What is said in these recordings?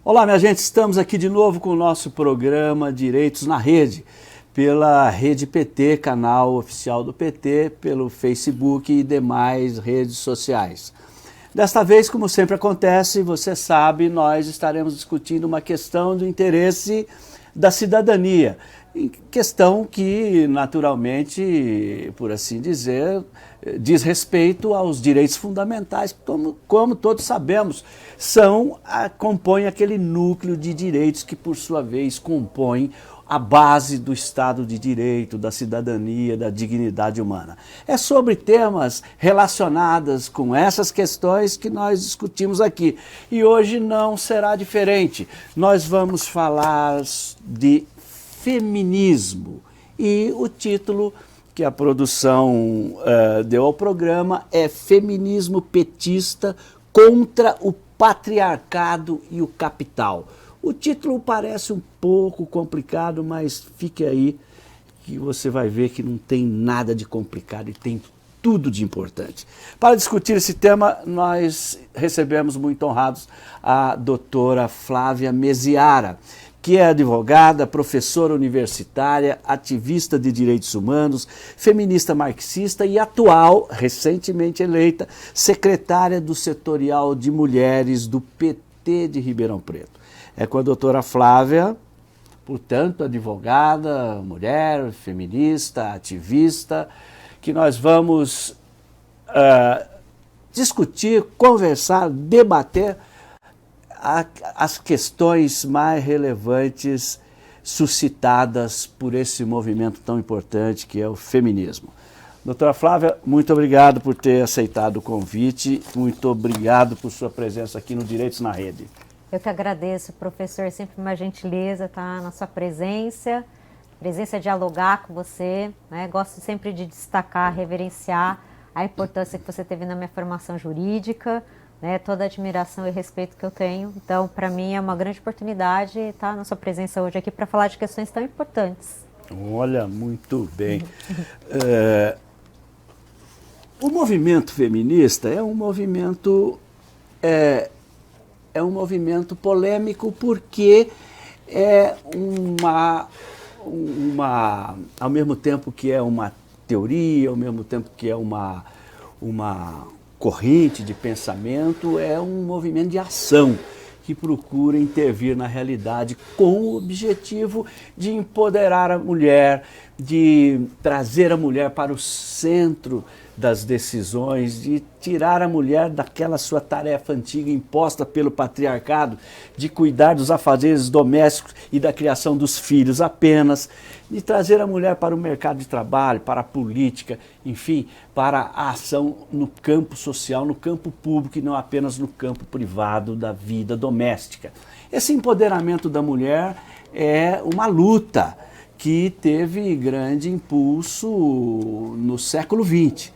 Olá, minha gente, estamos aqui de novo com o nosso programa Direitos na Rede, pela Rede PT, canal oficial do PT, pelo Facebook e demais redes sociais. Desta vez, como sempre acontece, você sabe, nós estaremos discutindo uma questão do interesse da cidadania, questão que, naturalmente, por assim dizer, diz respeito aos direitos fundamentais, como todos sabemos, compõem aquele núcleo de direitos que, por sua vez, compõem a base do Estado de Direito, da cidadania, da dignidade humana. É sobre temas relacionados com essas questões que nós discutimos aqui. E hoje não será diferente. Nós vamos falar de feminismo. E o título que a produção deu ao programa é Feminismo Petista contra o Patriarcado e o Capital. O título parece um pouco complicado, mas fique aí que você vai ver que não tem nada de complicado e tem tudo de importante. Para discutir esse tema, nós recebemos muito honrados a doutora Flávia Meziara, que é advogada, professora universitária, ativista de direitos humanos, feminista marxista e atual, recentemente eleita, secretária do Setorial de Mulheres do PT de Ribeirão Preto. É com a doutora Flávia, portanto, advogada, mulher, feminista, ativista, que nós vamos discutir, conversar, debater as questões mais relevantes suscitadas por esse movimento tão importante que é o feminismo. Doutora Flávia, muito obrigado por ter aceitado o convite, muito obrigado por sua presença aqui no Direitos na Rede. Eu que agradeço, professor, é sempre uma gentileza estar na sua presença dialogar com você, né? Gosto sempre de destacar, reverenciar a importância que você teve na minha formação jurídica, né? Toda a admiração e respeito que eu tenho. Então, para mim é uma grande oportunidade estar na sua presença hoje aqui para falar de questões tão importantes. Olha, muito bem. O movimento feminista é um movimento polêmico porque é ao mesmo tempo que é uma teoria, ao mesmo tempo que é uma corrente de pensamento, é um movimento de ação que procura intervir na realidade com o objetivo de empoderar a mulher, de trazer a mulher para o centro das decisões, de tirar a mulher daquela sua tarefa antiga imposta pelo patriarcado, de cuidar dos afazeres domésticos e da criação dos filhos apenas, de trazer a mulher para o mercado de trabalho, para a política, enfim, para a ação no campo social, no campo público e não apenas no campo privado da vida doméstica. Esse empoderamento da mulher é uma luta que teve grande impulso no século XX.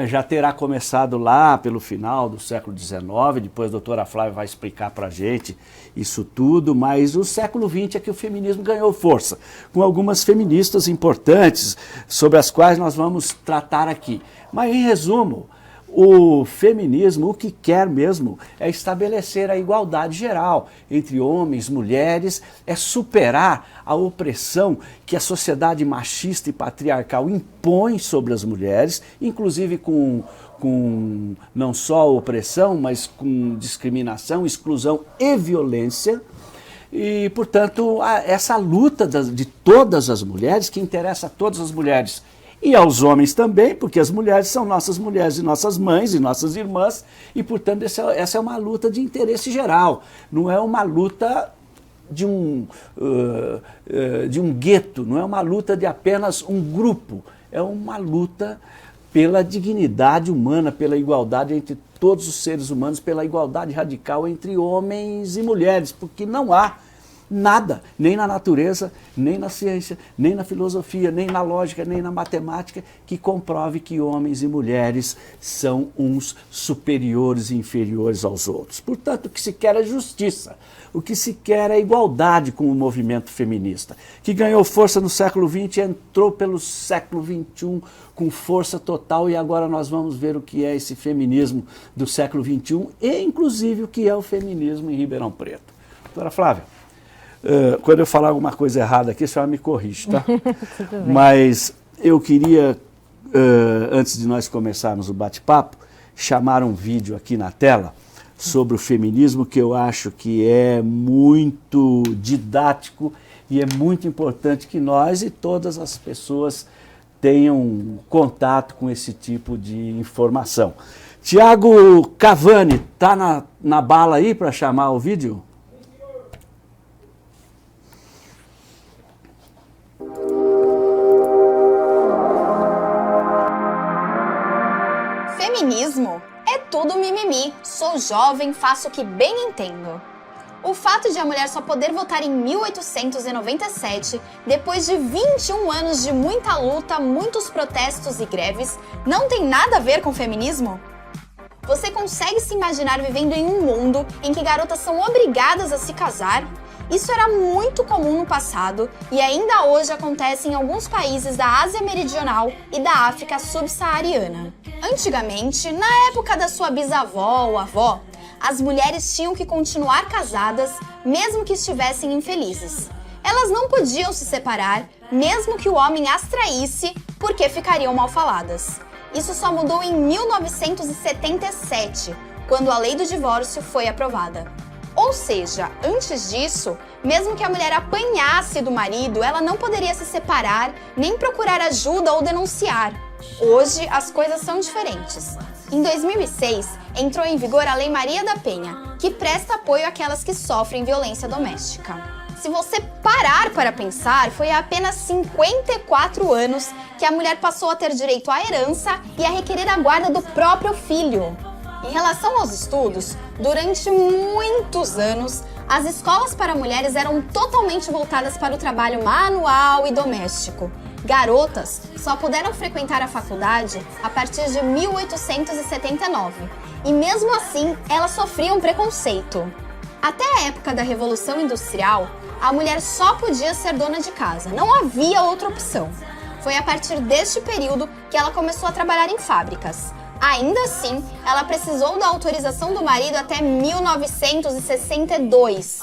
Já terá começado lá pelo final do século XIX, depois a doutora Flávia vai explicar para a gente isso tudo, mas o século XX é que o feminismo ganhou força, com algumas feministas importantes, sobre as quais nós vamos tratar aqui. Mas, em resumo, o feminismo, o que quer mesmo, é estabelecer a igualdade geral entre homens, mulheres, é superar a opressão que a sociedade machista e patriarcal impõe sobre as mulheres, inclusive com não só opressão, mas com discriminação, exclusão e violência. E, portanto, essa luta de todas as mulheres, que interessa a todas as mulheres, e aos homens também, porque as mulheres são nossas mulheres e nossas mães e nossas irmãs, e, portanto, essa é uma luta de interesse geral, não é uma luta de um gueto, não é uma luta de apenas um grupo, é uma luta pela dignidade humana, pela igualdade entre todos os seres humanos, pela igualdade radical entre homens e mulheres, porque não há nada, nem na natureza, nem na ciência, nem na filosofia, nem na lógica, nem na matemática, que comprove que homens e mulheres são uns superiores e inferiores aos outros. Portanto, o que se quer é justiça, o que se quer é igualdade com o movimento feminista, que ganhou força no século XX e entrou pelo século XXI com força total, e agora nós vamos ver o que é esse feminismo do século XXI e, inclusive, o que é o feminismo em Ribeirão Preto. Doutora Flávia, quando eu falar alguma coisa errada aqui, a senhora me corrige, tá? Tudo bem. Mas eu queria, antes de nós começarmos o bate-papo, chamar um vídeo aqui na tela sobre o feminismo que eu acho que é muito didático e é muito importante que nós e todas as pessoas tenham contato com esse tipo de informação. Tiago Cavani, tá na bala aí para chamar o vídeo? Feminismo é tudo mimimi. Sou jovem, faço o que bem entendo. O fato de a mulher só poder votar em 1897, depois de 21 anos de muita luta, muitos protestos e greves, não tem nada a ver com feminismo? Você consegue se imaginar vivendo em um mundo em que garotas são obrigadas a se casar? Isso era muito comum no passado e ainda hoje acontece em alguns países da Ásia Meridional e da África subsaariana. Antigamente, na época da sua bisavó ou avó, as mulheres tinham que continuar casadas mesmo que estivessem infelizes. Elas não podiam se separar mesmo que o homem as traísse porque ficariam mal faladas. Isso só mudou em 1977, quando a lei do divórcio foi aprovada. Ou seja, antes disso, mesmo que a mulher apanhasse do marido, ela não poderia se separar, nem procurar ajuda ou denunciar. Hoje, as coisas são diferentes. Em 2006, entrou em vigor a Lei Maria da Penha, que presta apoio àquelas que sofrem violência doméstica. Se você parar para pensar, foi há apenas 54 anos que a mulher passou a ter direito à herança e a requerer a guarda do próprio filho. Em relação aos estudos, durante muitos anos, as escolas para mulheres eram totalmente voltadas para o trabalho manual e doméstico. Garotas só puderam frequentar a faculdade a partir de 1879, e mesmo assim elas sofriam preconceito. Até a época da Revolução Industrial, a mulher só podia ser dona de casa, não havia outra opção. Foi a partir deste período que ela começou a trabalhar em fábricas. Ainda assim, ela precisou da autorização do marido até 1962.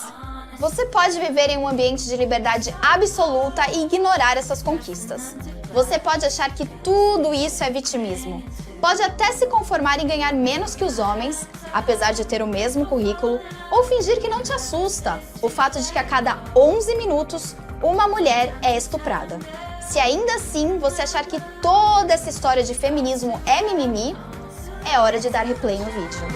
Você pode viver em um ambiente de liberdade absoluta e ignorar essas conquistas. Você pode achar que tudo isso é vitimismo. Pode até se conformar em ganhar menos que os homens, apesar de ter o mesmo currículo, ou fingir que não te assusta o fato de que a cada 11 minutos uma mulher é estuprada. Se ainda assim você achar que toda essa história de feminismo é mimimi, é hora de dar replay no vídeo.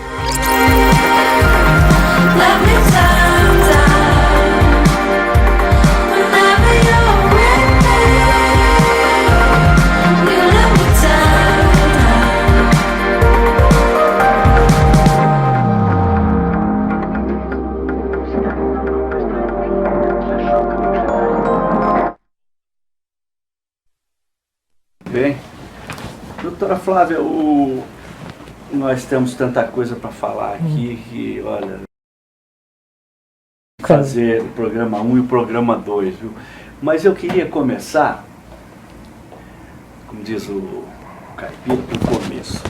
Bem, doutora Flávia, nós temos tanta coisa para falar aqui que, olha, fazer o programa 1 e o programa 2, viu? Mas eu queria começar, como diz o caipira, do começo,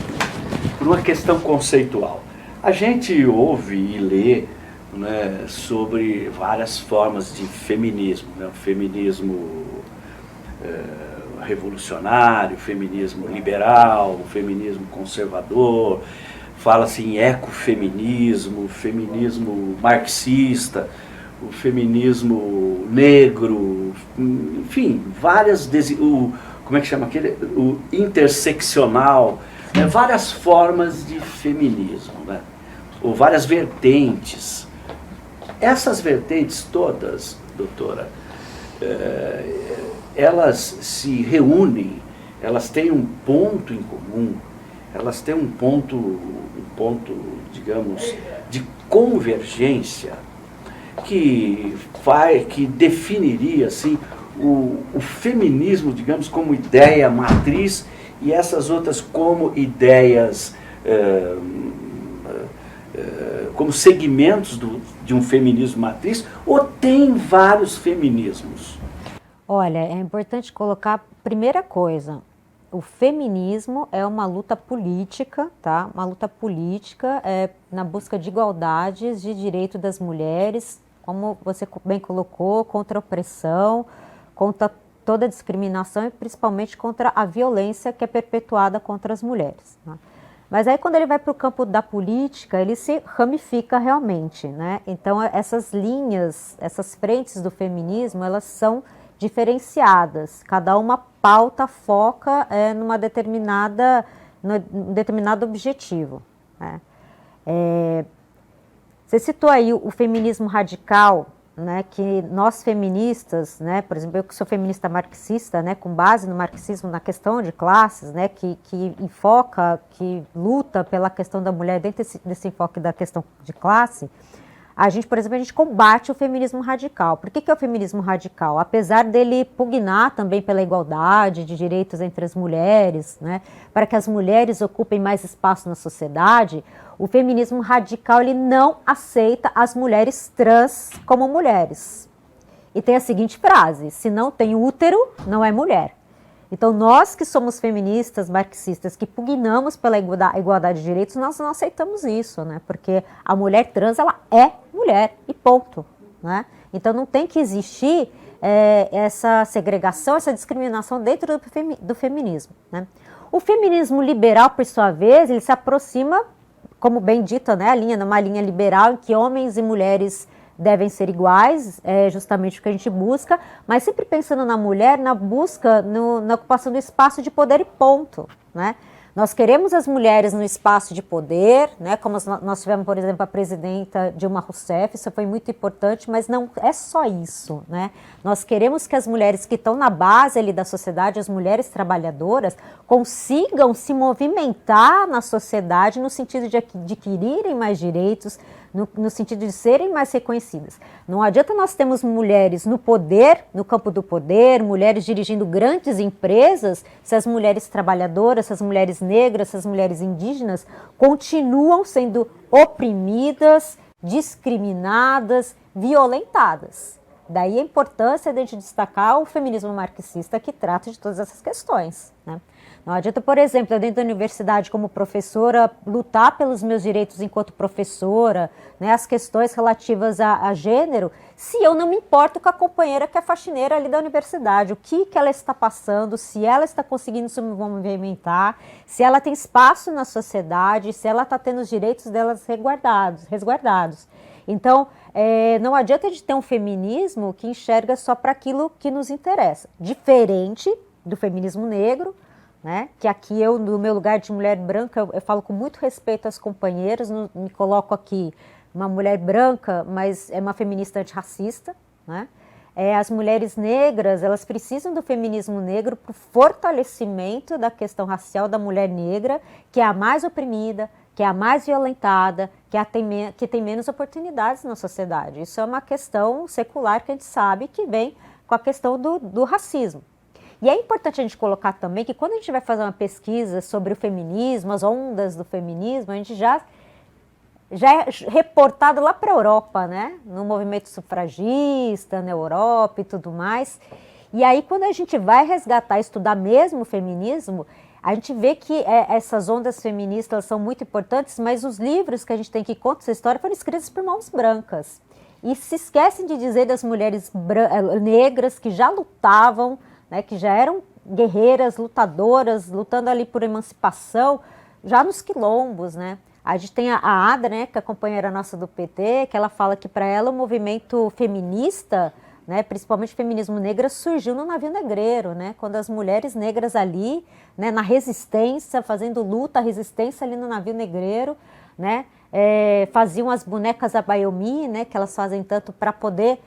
por uma questão conceitual. A gente ouve e lê, né, sobre várias formas de feminismo, né? O feminismo revolucionário, feminismo liberal, feminismo conservador, fala-se em ecofeminismo, feminismo marxista, o feminismo negro, enfim, várias, como é que chama aquele? O interseccional, né? Várias formas de feminismo, né? Ou várias vertentes. Essas vertentes todas, doutora, elas se reúnem, elas têm um ponto em comum, elas têm um ponto, digamos, de convergência que definiria assim, o feminismo, digamos, como ideia matriz e essas outras como ideias, como segmentos de um feminismo matriz, ou tem vários feminismos? Olha, é importante colocar, primeira coisa, o feminismo é uma luta política, tá? Uma luta política na busca de igualdades, de direito das mulheres, como você bem colocou, contra a opressão, contra toda a discriminação e principalmente contra a violência que é perpetuada contra as mulheres, né? Mas aí quando ele vai para o campo da política, ele se ramifica realmente, né? Então essas linhas, essas frentes do feminismo, elas são diferenciadas. Cada uma pauta, foca num determinado objetivo, né? Você citou aí o feminismo radical, né, que nós feministas, né, por exemplo, eu que sou feminista marxista, né, com base no marxismo, na questão de classes, né, que enfoca, que luta pela questão da mulher dentro desse enfoque da questão de classe, a gente, por exemplo, a gente combate o feminismo radical. Por que é o feminismo radical? Apesar dele pugnar também pela igualdade de direitos entre as mulheres, né, para que as mulheres ocupem mais espaço na sociedade, o feminismo radical ele não aceita as mulheres trans como mulheres. E tem a seguinte frase: se não tem útero, não é mulher. Então, nós que somos feministas, marxistas, que pugnamos pela igualdade de direitos, nós não aceitamos isso, né? Porque a mulher trans, ela é mulher e ponto, né? Então, não tem que existir essa segregação, essa discriminação dentro do feminismo, né? O feminismo liberal, por sua vez, ele se aproxima, como bem dito, né, uma linha liberal em que homens e mulheres devem ser iguais, é justamente o que a gente busca, mas sempre pensando na mulher, na busca, na ocupação do espaço de poder e ponto, né? Nós queremos as mulheres no espaço de poder, né? Como nós tivemos, por exemplo, a presidenta Dilma Rousseff, isso foi muito importante, mas não é só isso, né? Nós queremos que as mulheres que estão na base ali da sociedade, as mulheres trabalhadoras, consigam se movimentar na sociedade no sentido de adquirirem mais direitos, no sentido de serem mais reconhecidas. Não adianta nós termos mulheres no poder, no campo do poder, mulheres dirigindo grandes empresas, se as mulheres trabalhadoras, se as mulheres negras, se as mulheres indígenas continuam sendo oprimidas, discriminadas, violentadas. Daí a importância de a gente destacar o feminismo marxista que trata de todas essas questões, né? Não adianta, por exemplo, dentro da universidade como professora, lutar pelos meus direitos enquanto professora, né, as questões relativas a gênero, se eu não me importo com a companheira que é faxineira ali da universidade, o que ela está passando, se ela está conseguindo se movimentar, se ela tem espaço na sociedade, se ela está tendo os direitos delas resguardados. Então, não adianta a gente ter um feminismo que enxerga só para aquilo que nos interessa, diferente do feminismo negro, né? Que aqui eu, no meu lugar de mulher branca, eu falo com muito respeito às companheiras, me coloco aqui uma mulher branca, mas é uma feminista antirracista, né? As mulheres negras, elas precisam do feminismo negro para o fortalecimento da questão racial da mulher negra, que é a mais oprimida, que é a mais violentada, que tem menos oportunidades na sociedade. Isso é uma questão secular que a gente sabe que vem com a questão do racismo. E é importante a gente colocar também que quando a gente vai fazer uma pesquisa sobre o feminismo, as ondas do feminismo, a gente já é reportado lá para a Europa, né? No movimento sufragista, na Europa e tudo mais. E aí quando a gente vai resgatar, estudar mesmo o feminismo, a gente vê que essas ondas feministas são muito importantes, mas os livros que a gente tem que contar essa história foram escritos por mãos brancas. E se esquecem de dizer das mulheres negras que já lutavam, né, que já eram guerreiras, lutadoras, lutando ali por emancipação, já nos quilombos, né? A gente tem a Ada, né, que é a companheira nossa do PT, que ela fala que para ela o movimento feminista, né, principalmente o feminismo negro, surgiu no navio negreiro, né, quando as mulheres negras ali, né, na resistência, fazendo luta, resistência ali no navio negreiro, né, faziam as bonecas Abayomi, né, que elas fazem tanto para poder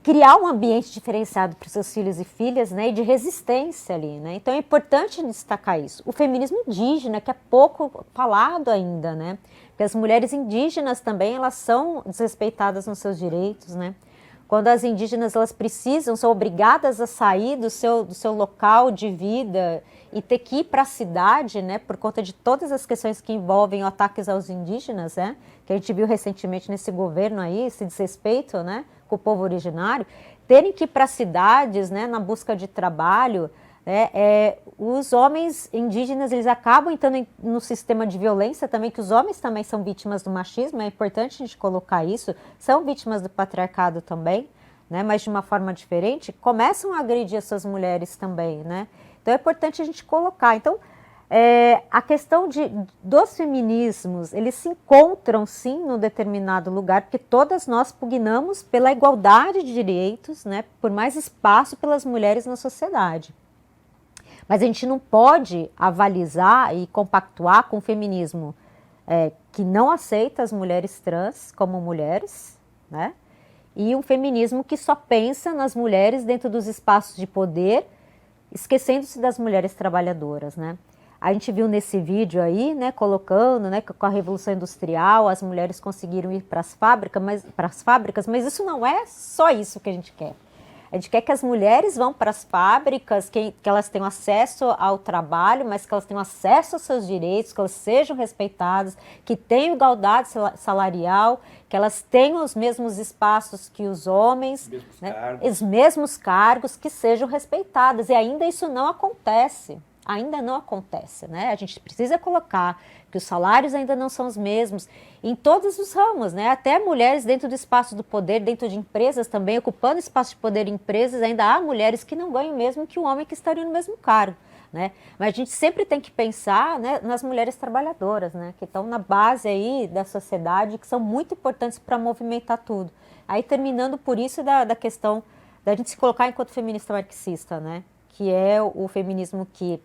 criar um ambiente diferenciado para os seus filhos e filhas, né, e de resistência ali, né? Então é importante destacar isso. O feminismo indígena, que é pouco falado ainda, né? Porque as mulheres indígenas também, elas são desrespeitadas nos seus direitos, né? Quando as indígenas, elas são obrigadas a sair do seu local de vida e ter que ir para a cidade, né, por conta de todas as questões que envolvem ataques aos indígenas, né, que a gente viu recentemente nesse governo aí, esse desrespeito, né, com o povo originário, terem que ir para cidades, né, na busca de trabalho, Os homens indígenas, eles acabam entrando no sistema de violência também, que os homens também são vítimas do machismo, é importante a gente colocar isso, são vítimas do patriarcado também, né, mas de uma forma diferente, começam a agredir essas mulheres também, né? Então é importante a gente colocar. Então, a questão dos feminismos, eles se encontram sim num determinado lugar, porque todas nós pugnamos pela igualdade de direitos, né, por mais espaço pelas mulheres na sociedade. Mas a gente não pode avalizar e compactuar com o feminismo que não aceita as mulheres trans como mulheres, né, e um feminismo que só pensa nas mulheres dentro dos espaços de poder, esquecendo-se das mulheres trabalhadoras, né. A gente viu nesse vídeo aí, né, colocando, né, que com a Revolução Industrial as mulheres conseguiram ir para as fábricas, mas isso não é só isso que a gente quer. A gente quer que as mulheres vão para as fábricas, que elas tenham acesso ao trabalho, mas que elas tenham acesso aos seus direitos, que elas sejam respeitadas, que tenham igualdade salarial, que elas tenham os mesmos espaços que os homens, os mesmos cargos, que sejam respeitadas. E ainda isso não acontece. Ainda não acontece, né? A gente precisa colocar que os salários ainda não são os mesmos em todos os ramos, né? Até mulheres dentro do espaço do poder, dentro de empresas também, ocupando espaço de poder em empresas, ainda há mulheres que não ganham mesmo que o homem que estaria no mesmo cargo, né? Mas a gente sempre tem que pensar, né, nas mulheres trabalhadoras, né? Que estão na base aí da sociedade, que são muito importantes para movimentar tudo. Aí terminando por isso da questão da gente se colocar enquanto feminista marxista, né? Que é o feminismo que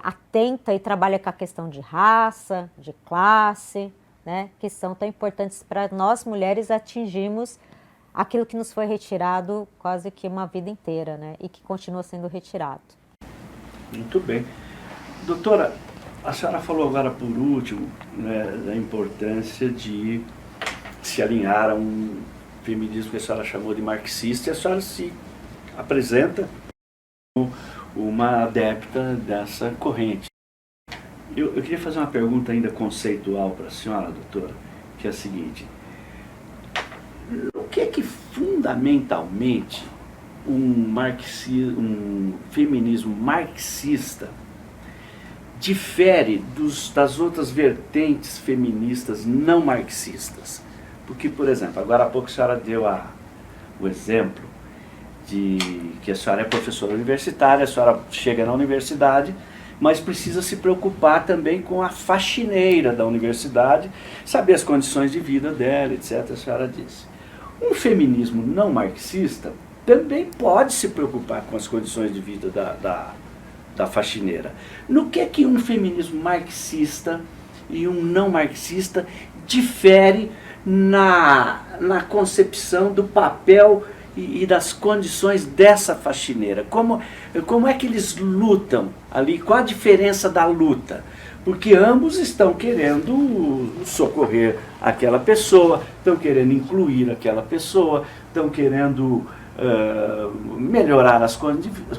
atenta e trabalha com a questão de raça, de classe, né, que são tão importantes para nós mulheres atingirmos aquilo que nos foi retirado quase que uma vida inteira, né, e que continua sendo retirado. Muito bem. Doutora, a senhora falou agora por último, né, da importância de se alinhar a um feminismo que a senhora chamou de marxista, e a senhora se apresenta como uma adepta dessa corrente. Eu queria fazer uma pergunta ainda conceitual para a senhora, doutora, que é a seguinte: o que é que fundamentalmente um feminismo marxista difere das outras vertentes feministas não marxistas? Porque, por exemplo, agora há pouco a senhora deu o exemplo de que a senhora é professora universitária, a senhora chega na universidade, mas precisa se preocupar também com a faxineira da universidade, saber as condições de vida dela, etc. A senhora disse. Um feminismo não marxista também pode se preocupar com as condições de vida da faxineira. No que é que um feminismo marxista e um não marxista difere na concepção do papel e das condições dessa faxineira? Como é que eles lutam ali? Qual a diferença da luta? Porque ambos estão querendo socorrer aquela pessoa, estão querendo incluir aquela pessoa, estão querendo melhorar as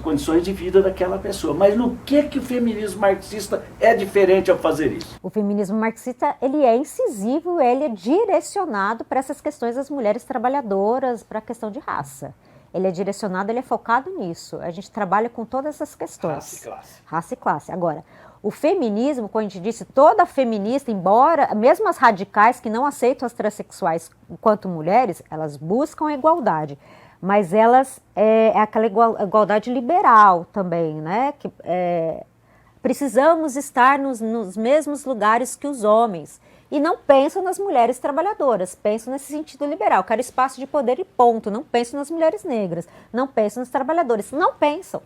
condições de vida daquela pessoa. Mas no que o feminismo marxista é diferente ao fazer isso? O feminismo marxista, ele é incisivo, ele é direcionado para essas questões das mulheres trabalhadoras, para a questão de raça. Ele é direcionado, ele é focado nisso. A gente trabalha com todas essas questões. Raça e classe. Raça e classe. Agora, o feminismo, como a gente disse, toda feminista, embora, mesmo as radicais que não aceitam as transexuais enquanto mulheres, elas buscam a igualdade. Mas elas, aquela igualdade liberal também, né? Que, precisamos estar nos mesmos lugares que os homens. E não pensam nas mulheres trabalhadoras, pensam nesse sentido liberal. Quero espaço de poder e ponto. Não pensam nas mulheres negras, não pensam nos trabalhadores. Não pensam.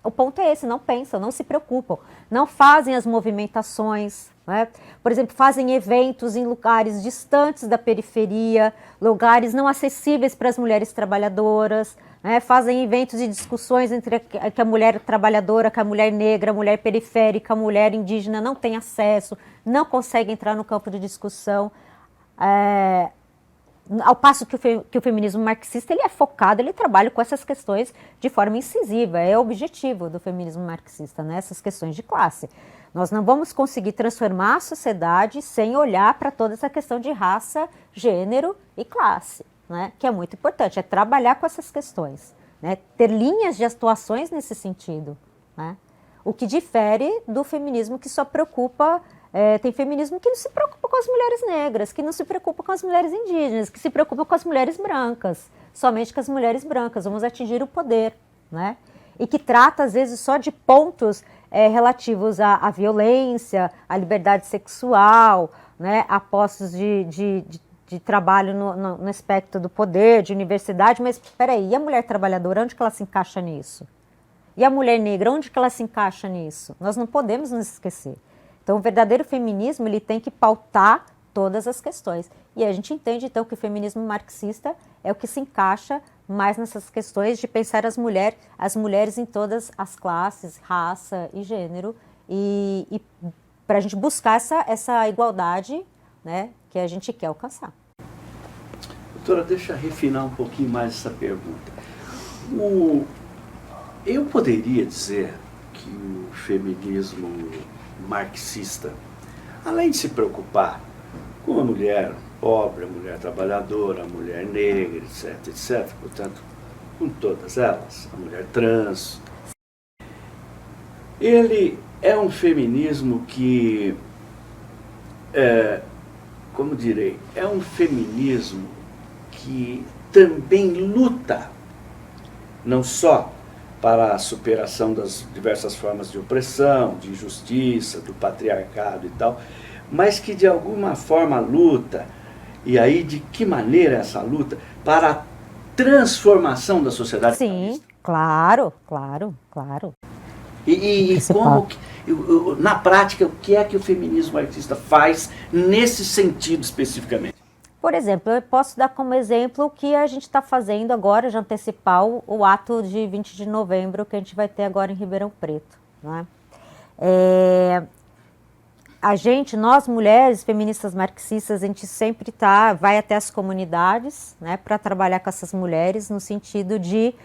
O ponto é esse, não pensam, não se preocupam. Não fazem as movimentações, né? Por exemplo, fazem eventos em lugares distantes da periferia, lugares não acessíveis para as mulheres trabalhadoras, né? Fazem eventos e discussões entre que a mulher trabalhadora, que a mulher negra, a mulher periférica, a mulher indígena não tem acesso, não consegue entrar no campo de discussão. Ao passo que o feminismo marxista, ele é focado, ele trabalha com essas questões de forma incisiva, é o objetivo do feminismo marxista, né? Essas questões de classe. Nós não vamos conseguir transformar a sociedade sem olhar para toda essa questão de raça, gênero e classe, né? Que é muito importante, é trabalhar com essas questões, né? Ter linhas de atuações nesse sentido, né? O que difere do feminismo que só preocupa, tem feminismo que não se preocupa com as mulheres negras, que não se preocupa com as mulheres indígenas, que se preocupa com as mulheres brancas, somente com as mulheres brancas, vamos atingir o poder, né? E que trata, às vezes, só de pontos relativos à violência, à liberdade sexual, né? A postos de trabalho no aspecto do poder, de universidade, mas espera aí, e a mulher trabalhadora, onde que ela se encaixa nisso? E a mulher negra, onde que ela se encaixa nisso? Nós não podemos nos esquecer. Então, o verdadeiro feminismo, ele tem que pautar todas as questões. E a gente entende, então, que o feminismo marxista é o que se encaixa mais nessas questões de pensar as mulheres em todas as classes, raça e gênero, e para a gente buscar essa igualdade, né, que a gente quer alcançar. Doutora, deixa eu refinar um pouquinho mais essa pergunta. Eu poderia dizer que o feminismo marxista, além de se preocupar com a mulher pobre, a mulher trabalhadora, a mulher negra, etc., portanto, com todas elas, a mulher trans, ele é um feminismo que, como direi, é um feminismo que também luta, não só para a superação das diversas formas de opressão, de injustiça, do patriarcado e tal, mas que de alguma forma luta, e aí de que maneira essa luta, para a transformação da sociedade capitalista? Sim, claro. E como, na prática, o que é que o feminismo marxista faz nesse sentido especificamente? Por exemplo, eu posso dar como exemplo o que a gente está fazendo agora, de antecipar o ato de 20 de novembro que a gente vai ter agora em Ribeirão Preto, né? Nós mulheres feministas marxistas, a gente sempre vai até as comunidades, né, para trabalhar com essas mulheres no sentido de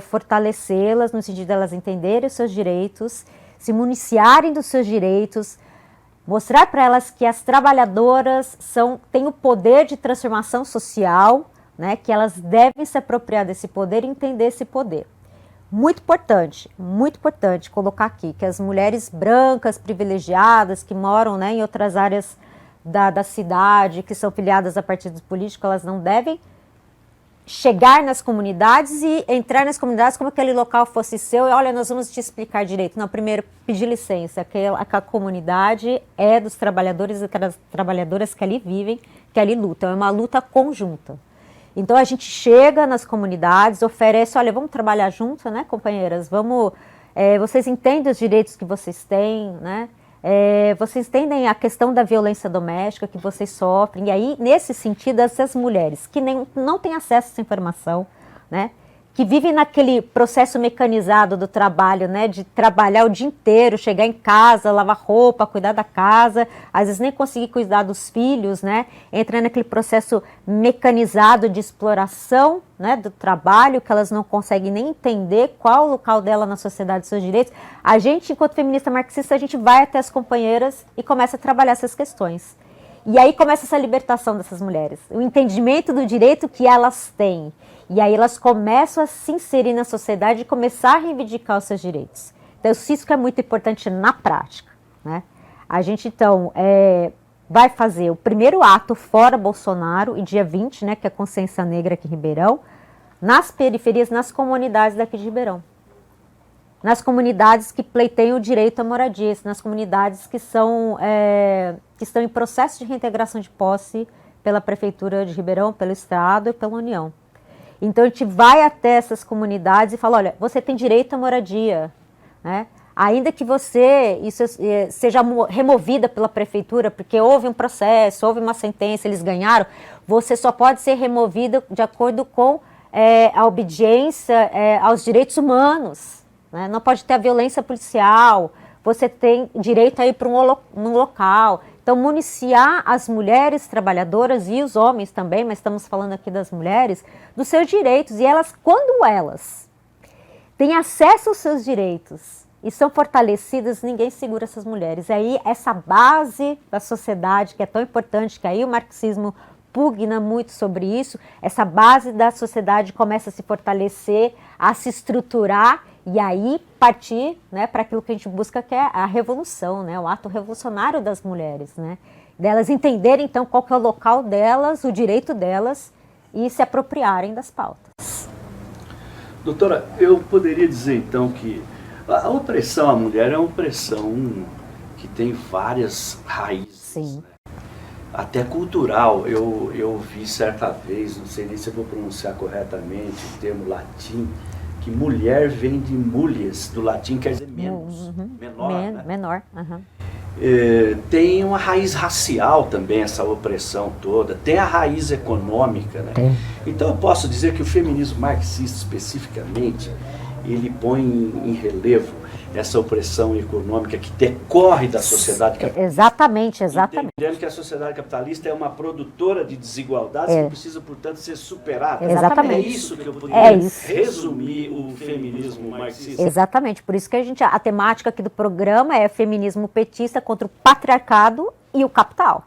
fortalecê-las, no sentido de elas entenderem os seus direitos, se municiarem dos seus direitos, mostrar para elas que as trabalhadoras têm o poder de transformação social, né, que elas devem se apropriar desse poder e entender esse poder. Muito importante colocar aqui que as mulheres brancas, privilegiadas, que moram, né, em outras áreas da cidade, que são filiadas a partidos políticos, elas não devem chegar nas comunidades e entrar nas comunidades como aquele local fosse seu e olha, nós vamos te explicar direito. Não, primeiro, pedir licença, que a comunidade é dos trabalhadores e das trabalhadoras que ali vivem, que ali lutam, é uma luta conjunta. Então a gente chega nas comunidades, oferece, olha, vamos trabalhar junto, né, companheiras? Vocês entendem os direitos que vocês têm, né? Vocês entendem a questão da violência doméstica que vocês sofrem, e aí, nesse sentido, essas mulheres que não têm acesso a essa informação, né, que vivem naquele processo mecanizado do trabalho, né, de trabalhar o dia inteiro, chegar em casa, lavar roupa, cuidar da casa, às vezes nem conseguir cuidar dos filhos, né, entra naquele processo mecanizado de exploração, né, do trabalho, que elas não conseguem nem entender qual o local dela na sociedade, seus direitos. A gente, enquanto feminista marxista, a gente vai até as companheiras e começa a trabalhar essas questões. E aí começa essa libertação dessas mulheres, o entendimento do direito que elas têm. E aí elas começam a se inserir na sociedade e começar a reivindicar os seus direitos. Então, isso que é muito importante na prática, né? A gente, então, vai fazer o primeiro ato fora Bolsonaro, em dia 20, né, que é a Consciência Negra aqui em Ribeirão, nas periferias, nas comunidades daqui de Ribeirão. Nas comunidades que pleiteiam o direito à moradia, nas comunidades que estão em processo de reintegração de posse pela Prefeitura de Ribeirão, pelo Estado e pela União. Então, a gente vai até essas comunidades e fala, olha, você tem direito à moradia, né? Ainda que isso seja removida pela prefeitura, porque houve um processo, houve uma sentença, eles ganharam, você só pode ser removido de acordo com a obediência aos direitos humanos, né? Não pode ter a violência policial, você tem direito a ir para um local. Então, municiar as mulheres trabalhadoras e os homens também, mas estamos falando aqui das mulheres, dos seus direitos. E elas, quando elas têm acesso aos seus direitos e são fortalecidas, ninguém segura essas mulheres. Aí, essa base da sociedade, que é tão importante, que aí o marxismo pugna muito sobre isso, essa base da sociedade começa a se fortalecer, a se estruturar, E aí partir, né, para aquilo que a gente busca, que é a revolução, né, o ato revolucionário das mulheres, né, delas entenderem então qual que é o local delas, o direito delas e se apropriarem das pautas. Doutora, eu poderia dizer então que a opressão à mulher é uma opressão que tem várias raízes. Sim. Né? Até cultural. Eu vi certa vez, não sei nem se eu vou pronunciar corretamente o termo latim, que mulher vem de mulhes, do latim quer dizer menos, menor. Né? Menor. Tem uma raiz racial também, essa opressão toda, tem a raiz econômica, né? Então eu posso dizer que o feminismo marxista especificamente, ele põe em relevo essa opressão econômica que decorre da sociedade capitalista. Exatamente. Entendendo que a sociedade capitalista é uma produtora de desigualdades que precisa, portanto, ser superada. Exatamente. É isso que eu poderia resumir o feminismo marxista. Exatamente, por isso que a temática aqui do programa é feminismo petista contra o patriarcado e o capital,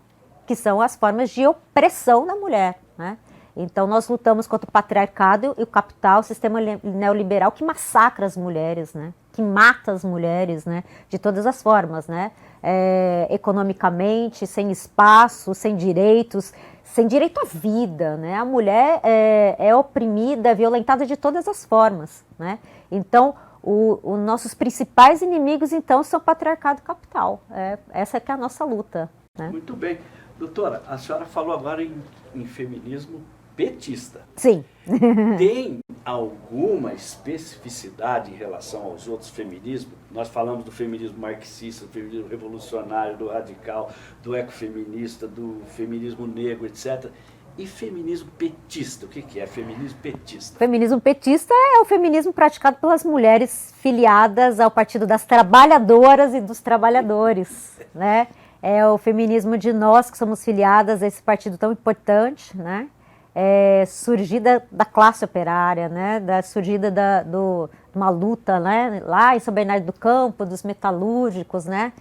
que são as formas de opressão da mulher, né? Então, nós lutamos contra o patriarcado e o capital, o sistema neoliberal que massacra as mulheres, né? Que mata as mulheres, né? De todas as formas, né? Economicamente, sem espaço, sem direito à vida, né? A mulher é oprimida, violentada de todas as formas, né? Então, os nossos principais inimigos, então, são o patriarcado e o capital. Essa que é a nossa luta, né? Muito bem. Doutora, a senhora falou agora em feminismo petista. Sim. Tem alguma especificidade em relação aos outros feminismos? Nós falamos do feminismo marxista, do feminismo revolucionário, do radical, do ecofeminista, do feminismo negro, etc. E feminismo petista, o que é feminismo petista? Feminismo petista é o feminismo praticado pelas mulheres filiadas ao Partido das Trabalhadoras e dos Trabalhadores, né? É o feminismo de nós que somos filiadas a esse partido tão importante, né? Surgida da classe operária, né? Surgida de uma luta, né? Lá em São Bernardo do Campo, dos metalúrgicos, né?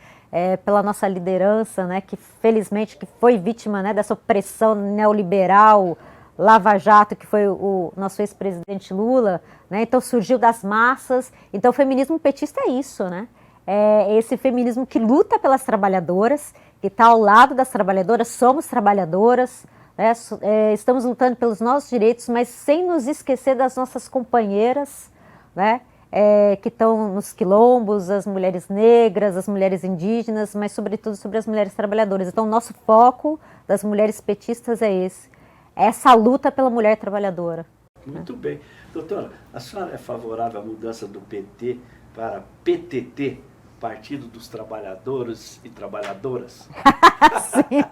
Pela nossa liderança, né? Que felizmente que foi vítima, né? Dessa opressão neoliberal, lava-jato, que foi o nosso ex-presidente Lula, né? Então surgiu das massas. Então o feminismo petista é isso, né? É esse feminismo que luta pelas trabalhadoras, que está ao lado das trabalhadoras, somos trabalhadoras, né? Estamos lutando pelos nossos direitos, mas sem nos esquecer das nossas companheiras, né? Que estão nos quilombos, as mulheres negras, as mulheres indígenas, mas sobretudo sobre as mulheres trabalhadoras. Então o nosso foco das mulheres petistas é esse, essa luta pela mulher trabalhadora. Muito bem. Doutora, a senhora é favorável à mudança do PT para PTT, Partido dos Trabalhadores e Trabalhadoras? Sim.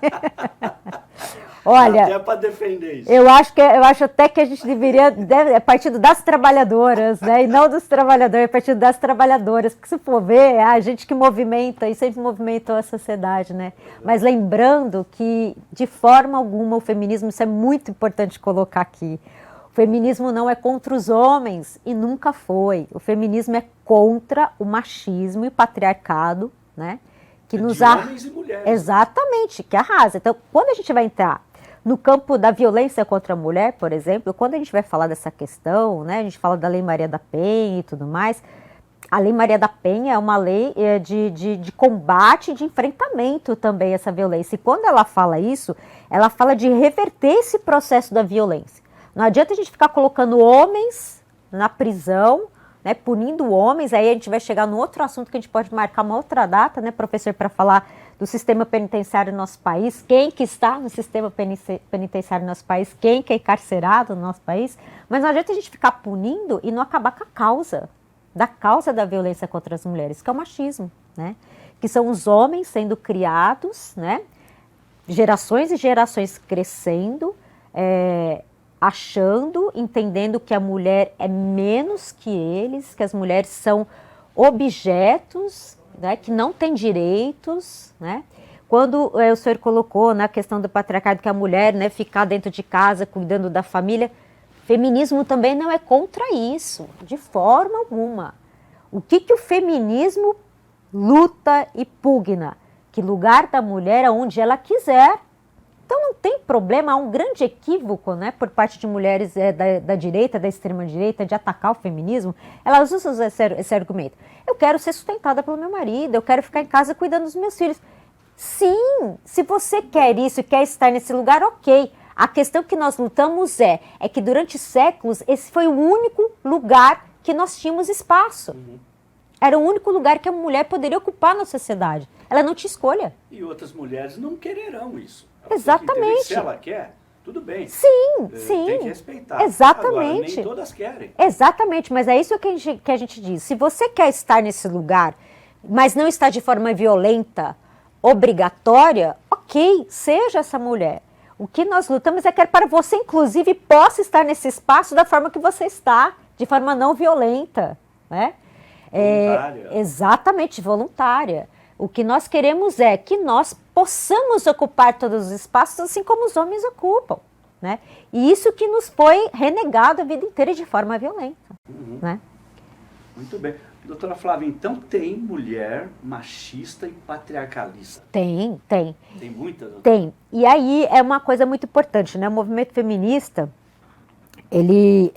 Olha, até para defender isso. Eu acho até que a gente é Partido das Trabalhadoras, né? E não dos trabalhadores, é Partido das Trabalhadoras, porque se for ver, é a gente que movimenta e sempre movimentou a sociedade, né? Mas lembrando que, de forma alguma, o feminismo, isso é muito importante colocar aqui, o feminismo não é contra os homens e nunca foi. O feminismo é contra o machismo e o patriarcado, né? Que nos homens e mulheres. Exatamente, que arrasa. Então, quando a gente vai entrar no campo da violência contra a mulher, por exemplo, quando a gente vai falar dessa questão, né? A gente fala da Lei Maria da Penha e tudo mais. A Lei Maria da Penha é uma lei de combate, de enfrentamento também a essa violência. E quando ela fala isso, ela fala de reverter esse processo da violência. Não adianta a gente ficar colocando homens na prisão, né, punindo homens, aí a gente vai chegar no outro assunto que a gente pode marcar uma outra data, né, professor, para falar do sistema penitenciário no nosso país, quem que está no sistema penitenciário no nosso país, quem que é encarcerado no nosso país, mas não adianta a gente ficar punindo e não acabar com a causa da violência contra as mulheres, que é o machismo, né, que são os homens sendo criados, né, gerações e gerações crescendo, achando, entendendo que a mulher é menos que eles, que as mulheres são objetos, né, que não têm direitos, né? Quando o senhor colocou na questão do patriarcado que a mulher, né, ficar dentro de casa cuidando da família, feminismo também não é contra isso, de forma alguma. O que o feminismo luta e pugna? Que lugar da mulher é onde ela quiser. Então não não tem problema, há um grande equívoco, né, por parte de mulheres da direita, da extrema-direita, de atacar o feminismo. Elas usam esse argumento. Eu quero ser sustentada pelo meu marido, eu quero ficar em casa cuidando dos meus filhos. Sim, se você quer isso e quer estar nesse lugar, ok. A questão que nós lutamos é que durante séculos esse foi o único lugar que nós tínhamos espaço. Era o único lugar que a mulher poderia ocupar na sociedade. Ela não tinha escolha. E outras mulheres não quererão isso. Exatamente. Se ela quer, tudo bem. Sim, sim. Tem que respeitar. Exatamente. Agora, nem todas querem. Exatamente, mas é isso que a gente diz. Se você quer estar nesse lugar, mas não está de forma violenta, obrigatória, ok, seja essa mulher. O que nós lutamos é que para você, inclusive, possa estar nesse espaço da forma que você está, de forma não violenta, né? Voluntária. Exatamente, voluntária. O que nós queremos é que nós possamos ocupar todos os espaços assim como os homens ocupam, né? E isso que nos foi renegado a vida inteira de forma violenta, né? Muito bem. Doutora Flávia, então tem mulher machista e patriarcalista? Tem. Tem muita? Doutora? Tem. E aí é uma coisa muito importante, né? O movimento feminista, ele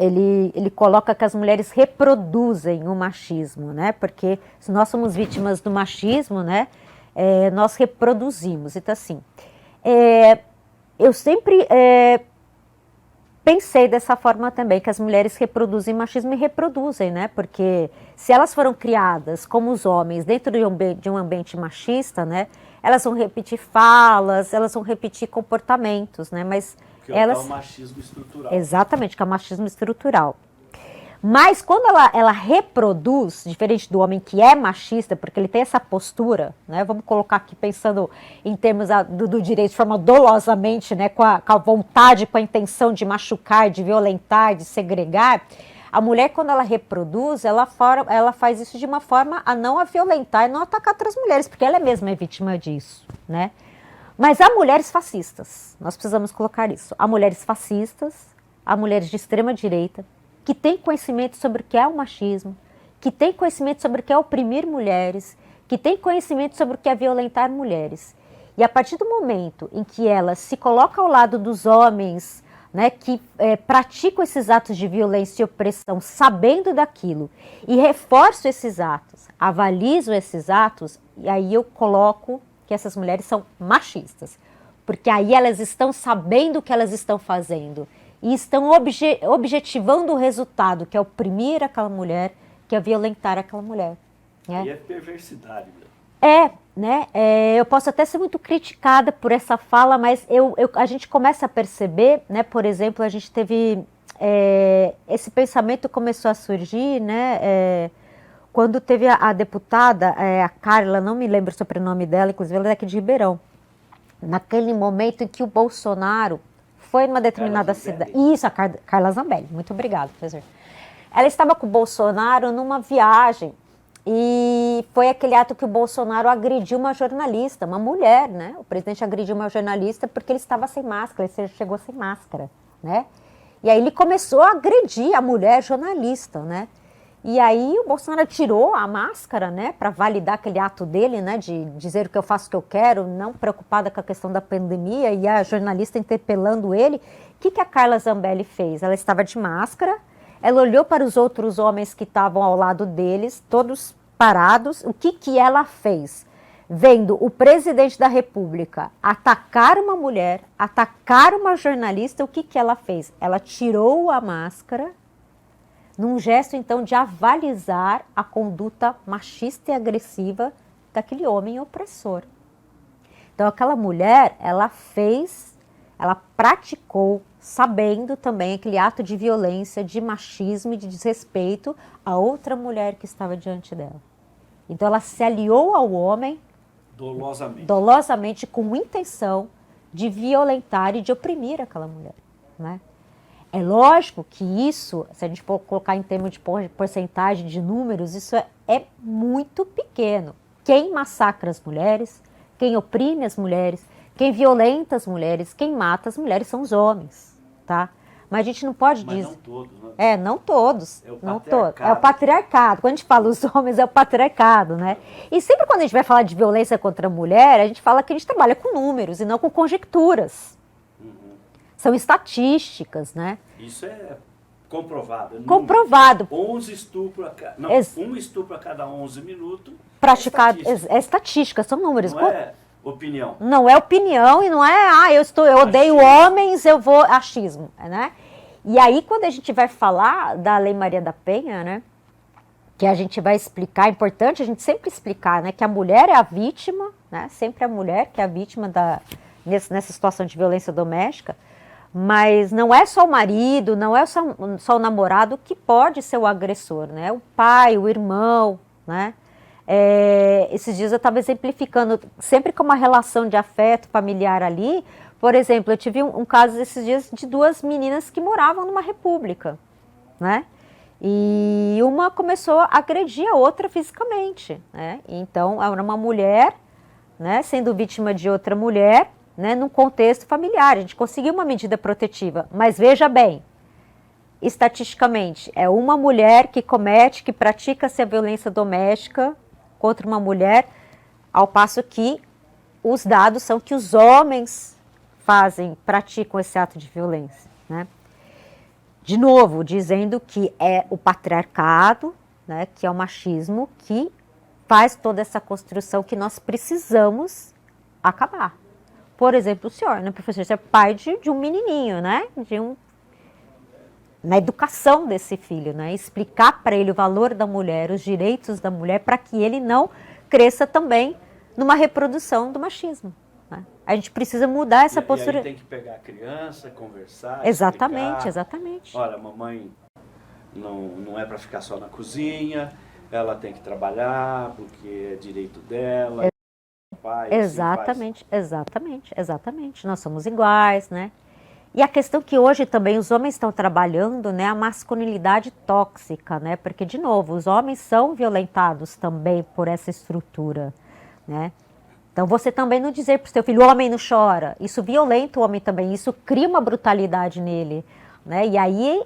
coloca que as mulheres reproduzem o machismo, né? Porque se nós somos vítimas do machismo, né? Nós reproduzimos. Então, assim, eu sempre pensei dessa forma também, que as mulheres reproduzem machismo e reproduzem, né? Porque se elas foram criadas como os homens dentro de um ambiente machista, né? Elas vão repetir falas, elas vão repetir comportamentos, né? Mas que elas... é o machismo estrutural. Exatamente, que é o machismo estrutural. Mas quando ela reproduz, diferente do homem que é machista, porque ele tem essa postura, né? Vamos colocar aqui pensando em termos do direito de forma dolosamente, né? Com a vontade, com a intenção de machucar, de violentar, de segregar. A mulher, quando ela reproduz, ela faz isso de uma forma a não a violentar e não atacar outras mulheres, porque ela mesma é vítima disso, né? Mas há mulheres fascistas, nós precisamos colocar isso. Há mulheres fascistas, há mulheres de extrema direita, que têm conhecimento sobre o que é o machismo, que têm conhecimento sobre o que é oprimir mulheres, que têm conhecimento sobre o que é violentar mulheres. E a partir do momento em que elas se colocam ao lado dos homens, né, que praticam esses atos de violência e opressão, sabendo daquilo, e reforçam esses atos, avalizam esses atos, e aí eu coloco que essas mulheres são machistas. Porque aí elas estão sabendo o que elas estão fazendo. E estão objetivando o resultado, que é oprimir aquela mulher, que é violentar aquela mulher. Né? E é perversidade. Né? Eu posso até ser muito criticada por essa fala, mas a gente começa a perceber, né? Por exemplo, a gente teve... esse pensamento começou a surgir, né? Quando teve a deputada, a Carla, não me lembro o sobrenome dela, inclusive ela é daqui de Ribeirão. Naquele momento em que o Bolsonaro... foi numa determinada cidade. Isso, a Carla Zambelli. Muito obrigada, professor. Ela estava com o Bolsonaro numa viagem e foi aquele ato que o Bolsonaro agrediu uma jornalista, uma mulher, né? O presidente agrediu uma jornalista porque ele estava sem máscara, ele chegou sem máscara, né? E aí ele começou a agredir a mulher jornalista, né? E aí o Bolsonaro tirou a máscara, né, para validar aquele ato dele, né, de dizer o que eu faço o que eu quero, não preocupada com a questão da pandemia, e a jornalista interpelando ele. O que a Carla Zambelli fez? Ela estava de máscara, ela olhou para os outros homens que estavam ao lado deles, todos parados. O que ela fez? Vendo o presidente da República atacar uma mulher, atacar uma jornalista, o que ela fez? Ela tirou a máscara, num gesto, então, de avalizar a conduta machista e agressiva daquele homem opressor. Então, aquela mulher, ela praticou, sabendo também aquele ato de violência, de machismo e de desrespeito a outra mulher que estava diante dela. Então, ela se aliou ao homem dolosamente com intenção de violentar e de oprimir aquela mulher, né? É lógico que isso, se a gente for colocar em termos de porcentagem, de números, isso é muito pequeno. Quem massacra as mulheres, quem oprime as mulheres, quem violenta as mulheres, quem mata as mulheres são os homens, tá? Mas a gente não pode dizer... não todos, né? Não todos. Não todos. É o patriarcado. Quando a gente fala os homens, é o patriarcado, né? E sempre quando a gente vai falar de violência contra a mulher, a gente fala que a gente trabalha com números e não com conjecturas. São estatísticas, né? Isso é comprovado. Comprovado. 11 estupros a cada... Não, um estupro a cada 11 minutos. Praticado. É estatística, são números. Não é opinião. Não é opinião e não é, eu odeio homens, eu vou... Achismo, né? E aí, quando a gente vai falar da Lei Maria da Penha, né? Que a gente vai explicar, é importante a gente sempre explicar, né? Que a mulher é a vítima, né? Sempre a mulher que é a vítima nessa situação de violência doméstica. Mas não é só o marido, não é só o namorado que pode ser o agressor, né? O pai, o irmão, né? Esses dias eu estava exemplificando, sempre com uma relação de afeto familiar ali. Por exemplo, eu tive um caso esses dias de 2 meninas que moravam numa república, né? E uma começou a agredir a outra fisicamente, né? Então, era uma mulher, né, sendo vítima de outra mulher, né, num contexto familiar. A gente conseguiu uma medida protetiva, mas veja bem, estatisticamente, é uma mulher que pratica-se a violência doméstica contra uma mulher, ao passo que os dados são que os homens praticam esse ato de violência, né? De novo, dizendo que é o patriarcado, né, que é o machismo, que faz toda essa construção que nós precisamos acabar. Por exemplo, o senhor, né, professor, você é pai de um menininho, né, na educação desse filho, né, explicar para ele o valor da mulher, os direitos da mulher, para que ele não cresça também numa reprodução do machismo. Né? A gente precisa mudar essa postura. E aí tem que pegar a criança, conversar, exatamente, explicar. Exatamente. Olha, mamãe não é para ficar só na cozinha, ela tem que trabalhar porque é direito dela. Pai, exatamente. Nós somos iguais, né? E a questão que hoje também os homens estão trabalhando, né, a masculinidade tóxica, né? Porque, de novo, os homens são violentados também por essa estrutura, né? Então, você também não dizer para o seu filho, o homem não chora, isso violenta o homem também, isso cria uma brutalidade nele, né? E aí,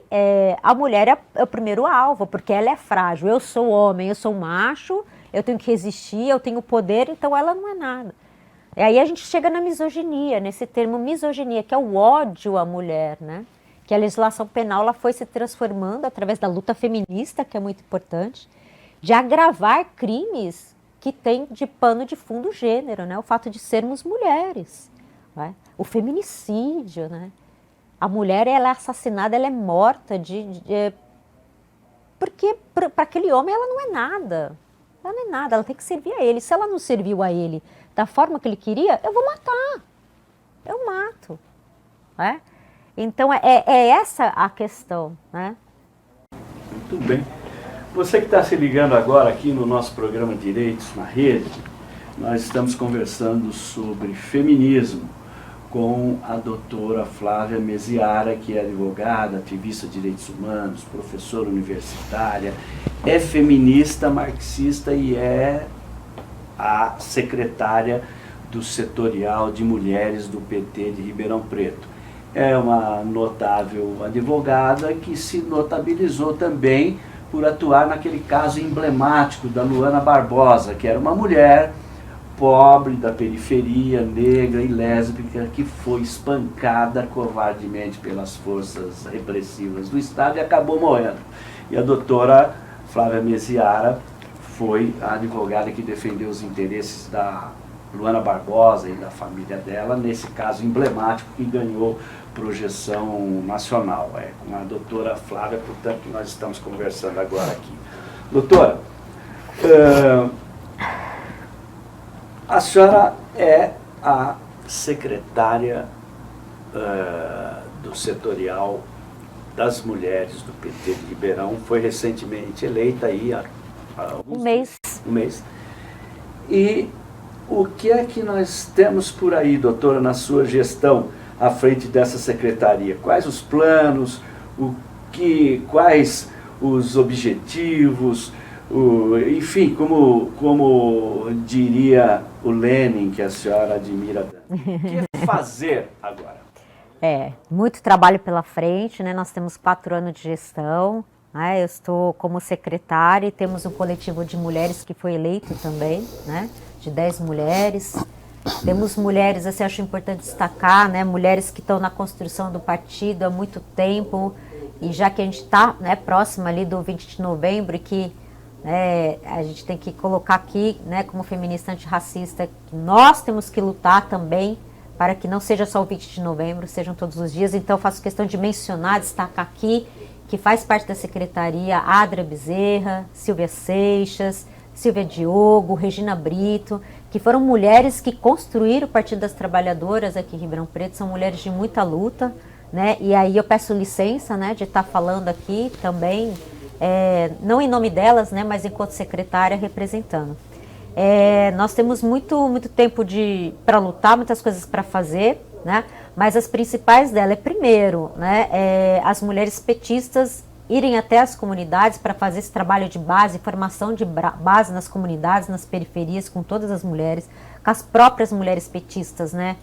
a mulher é o primeiro alvo, porque ela é frágil. Eu sou homem, eu sou macho, eu tenho que resistir, eu tenho poder, então ela não é nada. E aí a gente chega na misoginia, nesse termo misoginia, que é o ódio à mulher, né? Que a legislação penal ela foi se transformando através da luta feminista, que é muito importante, de agravar crimes que tem de pano de fundo o gênero, né? O fato de sermos mulheres, né? O feminicídio, né? A mulher ela é assassinada, ela é morta porque para aquele homem ela não é nada. Ela não é nada, ela tem que servir a ele. Se ela não serviu a ele da forma que ele queria, eu vou matar. Eu mato. Né? Então, é essa a questão. Né? Muito bem. Você que está se ligando agora aqui no nosso programa Direitos na Rede, nós estamos conversando sobre feminismo com a doutora Flávia Meziara, que é advogada, ativista de direitos humanos, professora universitária, é feminista, marxista e é a secretária do setorial de mulheres do PT de Ribeirão Preto. É uma notável advogada que se notabilizou também por atuar naquele caso emblemático da Luana Barbosa, que era uma mulher pobre, da periferia, negra e lésbica, que foi espancada covardemente pelas forças repressivas do Estado e acabou morrendo. E a doutora Flávia Meziara foi a advogada que defendeu os interesses da Luana Barbosa e da família dela, nesse caso emblemático que ganhou projeção nacional. É com a doutora Flávia, portanto, que nós estamos conversando agora aqui. Doutora, a senhora é a secretária do setorial das mulheres do PT de Ribeirão, foi recentemente eleita aí há um mês. E o que é que nós temos por aí, doutora, na sua gestão à frente dessa secretaria? Quais os planos, quais os objetivos, enfim, como diria o Lenin, que a senhora admira tanto. O que fazer agora? Muito trabalho pela frente, né? Nós temos 4 anos de gestão, né? Eu estou como secretária e temos um coletivo de mulheres que foi eleito também, né? De 10 mulheres. Temos mulheres, assim, acho importante destacar, né, mulheres que estão na construção do partido há muito tempo, e já que a gente está, né, próxima ali do 20 de novembro, e que a gente tem que colocar aqui, né, como feminista antirracista, que nós temos que lutar também para que não seja só o 20 de novembro, sejam todos os dias. Então, eu faço questão de mencionar, destacar aqui, que faz parte da secretaria Adra Bezerra, Silvia Seixas, Silvia Diogo, Regina Brito, que foram mulheres que construíram o Partido das Trabalhadoras aqui em Ribeirão Preto, são mulheres de muita luta, né? E aí eu peço licença, né, de estar falando aqui também, não em nome delas, né, mas enquanto secretária representando. Nós temos muito tempo para lutar, muitas coisas para fazer, né? Mas as principais dela primeiro, né, as mulheres petistas irem até as comunidades para fazer esse trabalho de base, formação de base nas comunidades, nas periferias, com todas as mulheres, com as próprias mulheres petistas, né?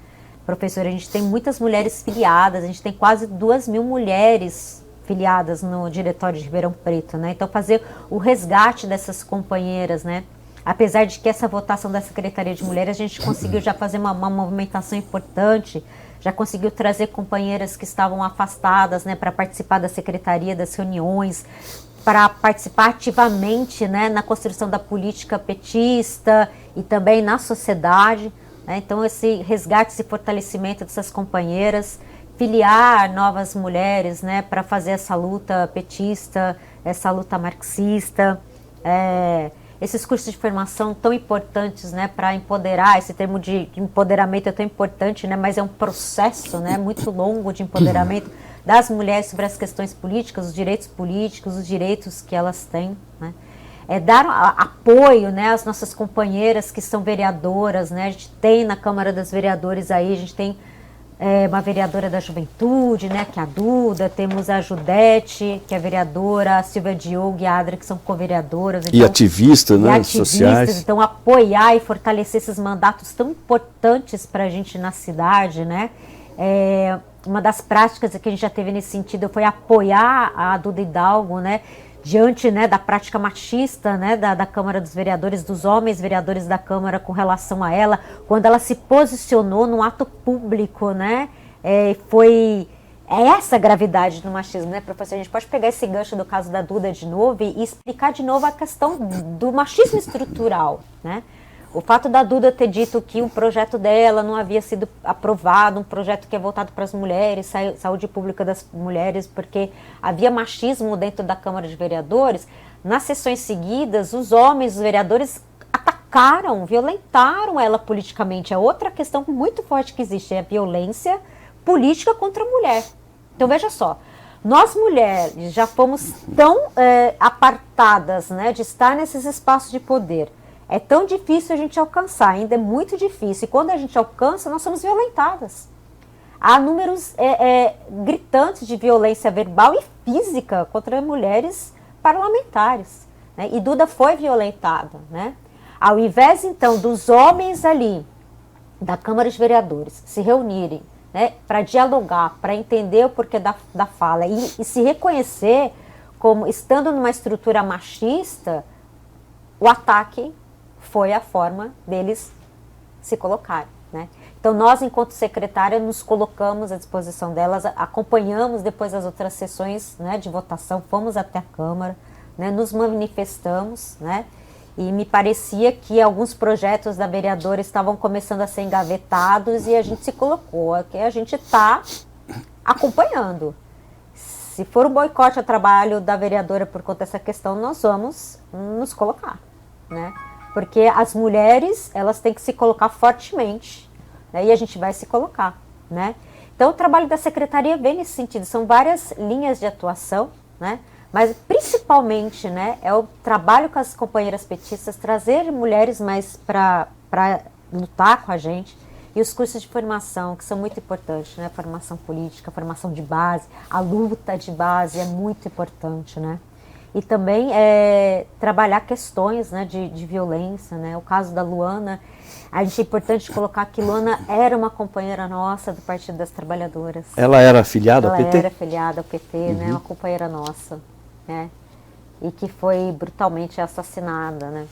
Professora, a gente tem muitas mulheres filiadas, a gente tem quase 2.000 mulheres filiadas no diretório de Ribeirão Preto, né? Então, fazer o resgate dessas companheiras, né? Apesar de que essa votação da Secretaria de Mulheres, a gente conseguiu já fazer uma movimentação importante, já conseguiu trazer companheiras que estavam afastadas, né, para participar da secretaria, das reuniões, para participar ativamente, né, na construção da política petista e também na sociedade, né? Então, esse resgate, esse fortalecimento dessas companheiras, filiar novas mulheres, né, para fazer essa luta petista, essa luta marxista, esses cursos de formação tão importantes, né, para empoderar. Esse termo de empoderamento é tão importante, né, mas é um processo, né, muito longo de empoderamento das mulheres sobre as questões políticas, os direitos que elas têm, né. Dar apoio, né, às nossas companheiras que são vereadoras, né. A gente tem na Câmara dos Vereadores aí, a gente tem uma vereadora da Juventude, né, que é a Duda, temos a Judete, que é a vereadora, a Silvia Diogo e a Adra, que são co-vereadoras. Então, e ativistas, né, sociais. Então, apoiar e fortalecer esses mandatos tão importantes para a gente na cidade, né. Uma das práticas que a gente já teve nesse sentido foi apoiar a Duda Hidalgo, né, diante, né, da prática machista, né, da Câmara dos Vereadores, dos homens vereadores da Câmara com relação a ela, quando ela se posicionou no ato público, né, foi essa a gravidade do machismo, né, professor? A gente pode pegar esse gancho do caso da Duda de novo e explicar de novo a questão do machismo estrutural, né? O fato da Duda ter dito que o projeto dela não havia sido aprovado, um projeto que é voltado para as mulheres, saúde pública das mulheres, porque havia machismo dentro da Câmara de Vereadores, nas sessões seguidas, os homens, os vereadores, atacaram, violentaram ela politicamente. É outra questão muito forte que existe, é a violência política contra a mulher. Então, veja só, nós mulheres já fomos tão apartadas, né, de estar nesses espaços de poder. É tão difícil a gente alcançar, ainda é muito difícil. E quando a gente alcança, nós somos violentadas. Há números gritantes de violência verbal e física contra mulheres parlamentares, né? E Duda foi violentada, né? Ao invés, então, dos homens ali, da Câmara de Vereadores, se reunirem, né, para dialogar, para entender o porquê da fala e se reconhecer como estando numa estrutura machista, o ataque foi a forma deles se colocarem, né? Então, nós, enquanto secretária, nos colocamos à disposição delas, acompanhamos depois as outras sessões, né, de votação, fomos até a Câmara, né, nos manifestamos, né, e me parecia que alguns projetos da vereadora estavam começando a ser engavetados e a gente se colocou, que a gente está acompanhando. Se for um boicote ao trabalho da vereadora por conta dessa questão, nós vamos nos colocar, né? Porque as mulheres, elas têm que se colocar fortemente, né? E a gente vai se colocar, né? Então, o trabalho da secretaria vem nesse sentido. São várias linhas de atuação, né? Mas, principalmente, né, é o trabalho com as companheiras petistas, trazer mulheres mais para lutar com a gente. E os cursos de formação, que são muito importantes, né? Formação política, formação de base, a luta de base é muito importante, né? E também trabalhar questões, né, de violência, né? O caso da Luana, a gente é importante colocar que Luana era uma companheira nossa do Partido das Trabalhadoras. Ela era afiliada ao PT? Ela era afiliada ao PT, né? Uma companheira nossa, né? E que foi brutalmente assassinada, né?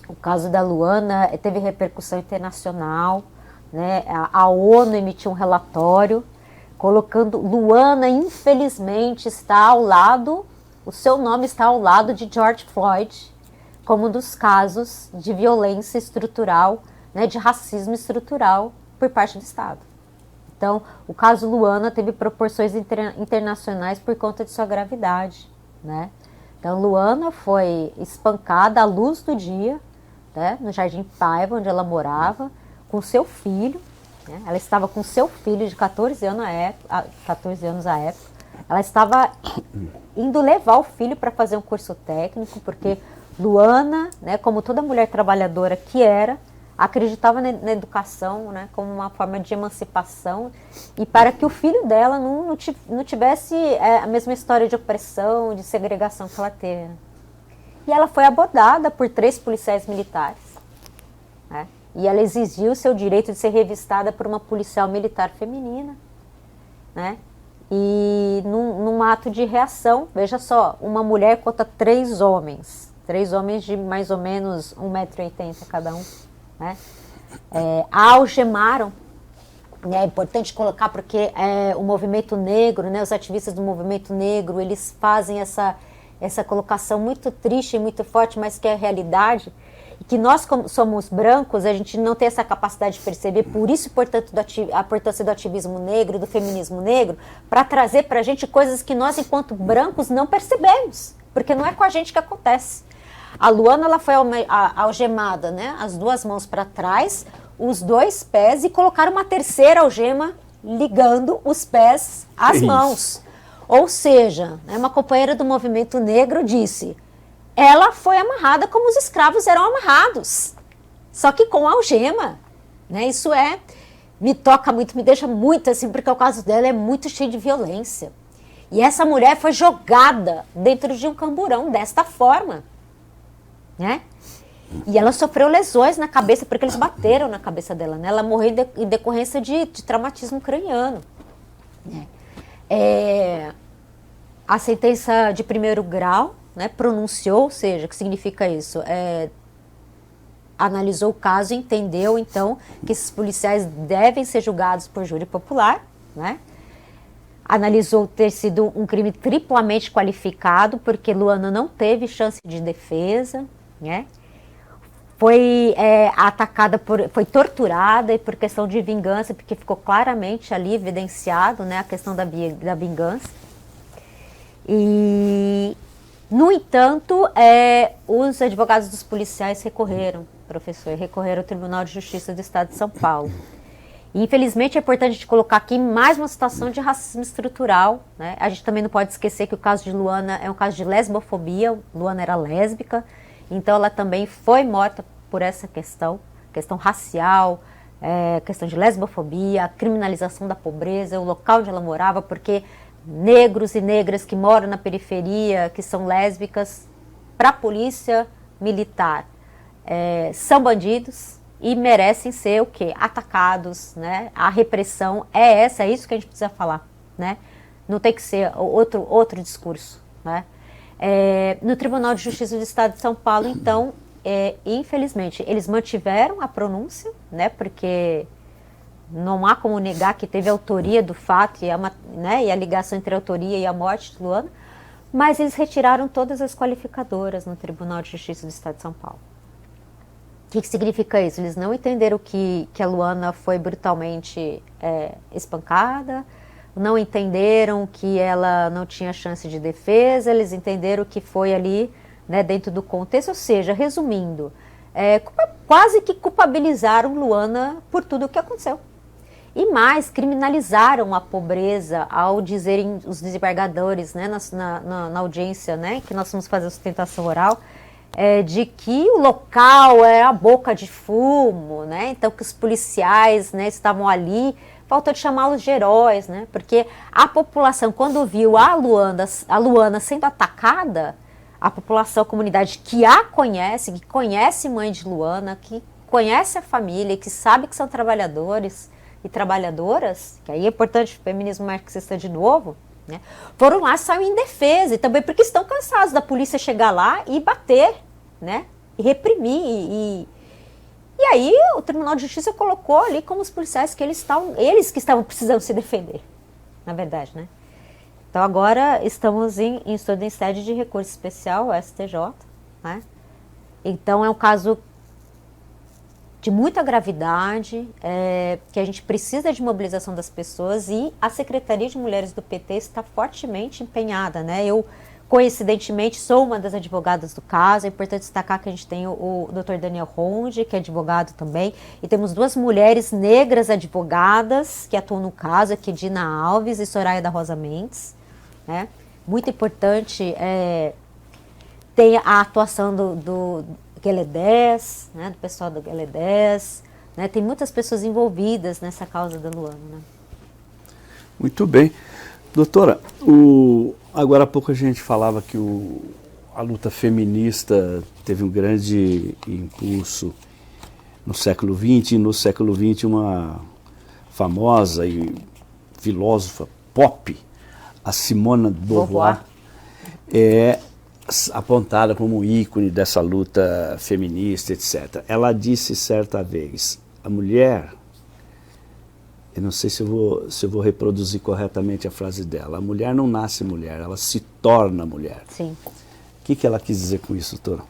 O caso da Luana teve repercussão internacional, né? A ONU emitiu um relatório colocando Luana, infelizmente, está ao lado, o seu nome está ao lado de George Floyd, como um dos casos de violência estrutural, né, de racismo estrutural por parte do Estado. Então, o caso Luana teve proporções internacionais por conta de sua gravidade, né? Então, Luana foi espancada à luz do dia, né, no Jardim Paiva, onde ela morava, com seu filho, né? Ela estava com seu filho de 14 anos à época. Ela estava indo levar o filho para fazer um curso técnico, porque Luana, né, como toda mulher trabalhadora que era, acreditava na educação, né, como uma forma de emancipação e para que o filho dela não tivesse a mesma história de opressão, de segregação que ela teve. E ela foi abordada por 3 policiais militares, né, e ela exigiu o seu direito de ser revistada por uma policial militar feminina, né, e num ato de reação, veja só, uma mulher contra 3 homens de mais ou menos 1,80 m cada um, né? A algemaram, né? É importante colocar porque o movimento negro, né? Os ativistas do movimento negro, eles fazem essa colocação muito triste e muito forte, mas que é a realidade, e que nós, como somos brancos, a gente não tem essa capacidade de perceber, por isso, portanto, a importância do ativismo negro, do feminismo negro, para trazer para a gente coisas que nós, enquanto brancos, não percebemos, porque não é com a gente que acontece. A Luana, ela foi algemada, né? As 2 mãos para trás, os 2 pés, e colocaram uma terceira algema ligando os pés às mãos. Ou seja, né, uma companheira do movimento negro disse, ela foi amarrada como os escravos eram amarrados, só que com algema, né? Isso me toca muito, me deixa muito assim, porque o caso dela é muito cheio de violência. E essa mulher foi jogada dentro de um camburão desta forma, né? E ela sofreu lesões na cabeça, porque eles bateram na cabeça dela, né? Ela morreu em decorrência de traumatismo craniano, né? A sentença de 1º grau, né, pronunciou, ou seja, o que significa isso? Analisou o caso e entendeu, então, que esses policiais devem ser julgados por júri popular, né? Analisou ter sido um crime triplamente qualificado, porque Luana não teve chance de defesa, né? Foi atacada, foi torturada e por questão de vingança, porque ficou claramente ali evidenciado, né, a questão da vingança. E, no entanto, os advogados dos policiais recorreram ao Tribunal de Justiça do Estado de São Paulo. E, infelizmente, é importante a gente colocar aqui mais uma situação de racismo estrutural, né? A gente também não pode esquecer que o caso de Luana é um caso de lesbofobia. Luana era lésbica, então ela também foi morta por essa questão racial, questão de lesbofobia, a criminalização da pobreza, o local onde ela morava, porque negros e negras que moram na periferia, que são lésbicas, para a polícia militar, são bandidos e merecem ser o quê? Atacados, né? A repressão é isso que a gente precisa falar, né? Não tem que ser outro discurso, né? No Tribunal de Justiça do Estado de São Paulo, então, infelizmente, eles mantiveram a pronúncia, né? Porque não há como negar que teve autoria do fato e a ligação entre a autoria e a morte de Luana, mas eles retiraram todas as qualificadoras no Tribunal de Justiça do Estado de São Paulo. O que significa isso? Eles não entenderam que a Luana foi brutalmente espancada, não entenderam que ela não tinha chance de defesa, eles entenderam que foi ali, né, dentro do contexto, ou seja, resumindo, quase que culpabilizaram Luana por tudo o que aconteceu. E mais, criminalizaram a pobreza ao dizerem os desembargadores, né, na audiência, né, que nós fomos fazer sustentação oral, de que o local era a boca de fumo, né, então que os policiais, né, estavam ali. Faltou de chamá-los de heróis, né? Porque a população, quando viu a Luana sendo atacada, a população, a comunidade que a conhece, que conhece mãe de Luana, que conhece a família, que sabe que são trabalhadores e trabalhadoras, que aí é importante o feminismo marxista de novo, né? Foram lá, saiu em defesa, e também porque estão cansados da polícia chegar lá e bater, né? reprimir. E aí o Tribunal de Justiça colocou ali como os policiais que eles que estavam precisando se defender, na verdade, né? Então agora estamos em estudo em sede de recurso especial, STJ, né? Então é um caso de muita gravidade, que a gente precisa de mobilização das pessoas, e a Secretaria de Mulheres do PT está fortemente empenhada, né? Eu, coincidentemente, sou uma das advogadas do caso. É importante destacar que a gente tem o Dr. Daniel Ronde, que é advogado também, e temos 2 mulheres negras advogadas que atuam no caso, aqui, Dina Alves e Soraya da Rosa Mendes, né? Muito importante tem a atuação do GLE10, né, do pessoal do GLE10, né, tem muitas pessoas envolvidas nessa causa da Luana, né? Muito bem. Doutora, agora há pouco a gente falava que a luta feminista teve um grande impulso no século XX, e no século XX uma famosa e filósofa pop, a Simone de Beauvoir, é apontada como ícone dessa luta feminista, etc. Ela disse certa vez, a mulher, eu não sei se eu vou reproduzir corretamente a frase dela, a mulher não nasce mulher, ela se torna mulher. Sim. O que ela quis dizer com isso, doutora?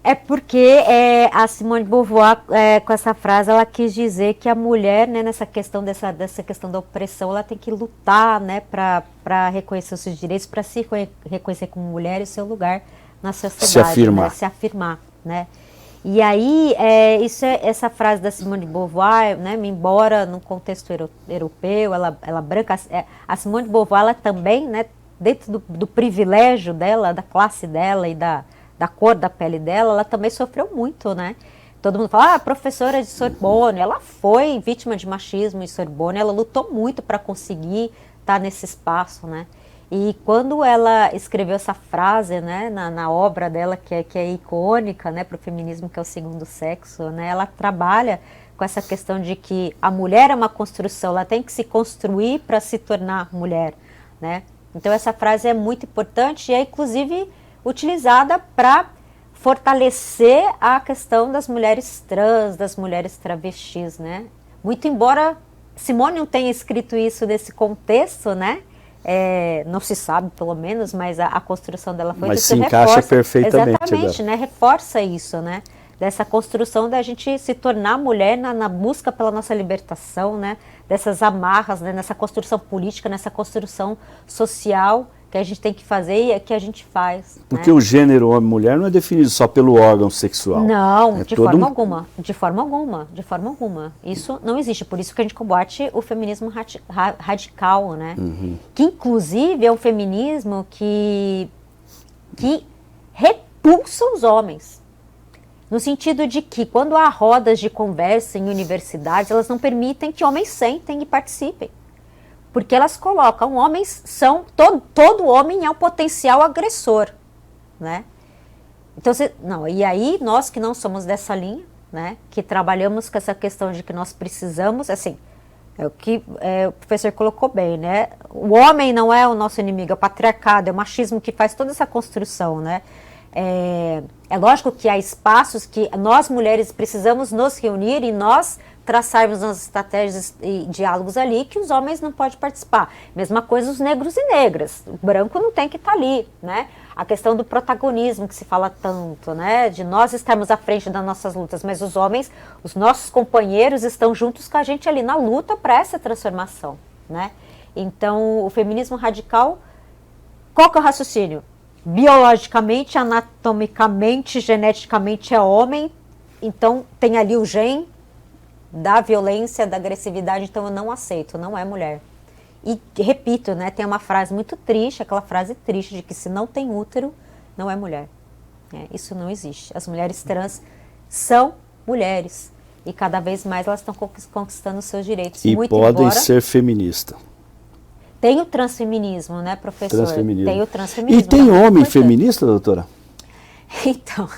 É porque a Simone de Beauvoir, com essa frase, ela quis dizer que a mulher, né, nessa questão dessa questão da opressão, ela tem que lutar, né, para reconhecer os seus direitos, para se reconhecer como mulher e o seu lugar na sociedade. Se afirmar. Né, se afirmar, né? E aí, essa frase da Simone de Beauvoir, né, embora no contexto europeu, ela branca, a Simone de Beauvoir, ela também, né, dentro do privilégio dela, da classe dela e da cor da pele dela, ela também sofreu muito, né? Todo mundo fala, professora de Sorbonne, ela foi vítima de machismo em Sorbonne, ela lutou muito para conseguir estar nesse espaço, né? E quando ela escreveu essa frase, né, na obra dela, que é icônica, né, para o feminismo, que é o segundo sexo, né, ela trabalha com essa questão de que a mulher é uma construção, ela tem que se construir para se tornar mulher, né? Então essa frase é muito importante e é inclusive utilizada para fortalecer a questão das mulheres trans, das mulheres travestis, né? Muito embora Simone não tenha escrito isso nesse contexto, né? Não se sabe, pelo menos, mas a construção dela foi... Mas se encaixa perfeitamente. Exatamente, né? Reforça isso, né? Dessa construção da gente se tornar mulher na busca pela nossa libertação, né? Dessas amarras, né? Nessa construção política, nessa construção social que a gente tem que fazer e que a gente faz. Porque né? o gênero homem-mulher não é definido só pelo órgão sexual. Não, de forma alguma. De forma alguma. De forma alguma. Isso não existe. Por isso que a gente combate o feminismo radical, né? Uhum. Que inclusive é um feminismo que repulsa os homens. No sentido de que quando há rodas de conversa em universidades, elas não permitem que homens sentem e participem. Porque elas colocam, homens são, todo homem é um potencial agressor, né? Então, e aí nós que não somos dessa linha, né, que trabalhamos com essa questão de que nós precisamos, assim, é o que o professor colocou bem, né? O homem não é o nosso inimigo, é o patriarcado, é o machismo que faz toda essa construção, né? É lógico que há espaços que nós mulheres precisamos nos reunir e nós traçarmos as estratégias e diálogos ali que os homens não podem participar. Mesma coisa os negros e negras. O branco não tem que estar ali, né? A questão do protagonismo que se fala tanto, né? De nós estarmos à frente das nossas lutas, mas os homens, os nossos companheiros estão juntos com a gente ali na luta para essa transformação, né? Então, o feminismo radical, qual que é o raciocínio? Biologicamente, anatomicamente, geneticamente é homem, então tem ali o gene da violência, da agressividade, então eu não aceito, não é mulher. E repito, né, tem uma frase muito triste, aquela frase triste de que se não tem útero, não é mulher. Isso não existe. As mulheres trans são mulheres e cada vez mais elas estão conquistando os seus direitos. E muito podem ser feministas. Tem o transfeminismo, né, professor? Transfeminismo. Tem o transfeminismo. E tem homem feminista, doutora? Então,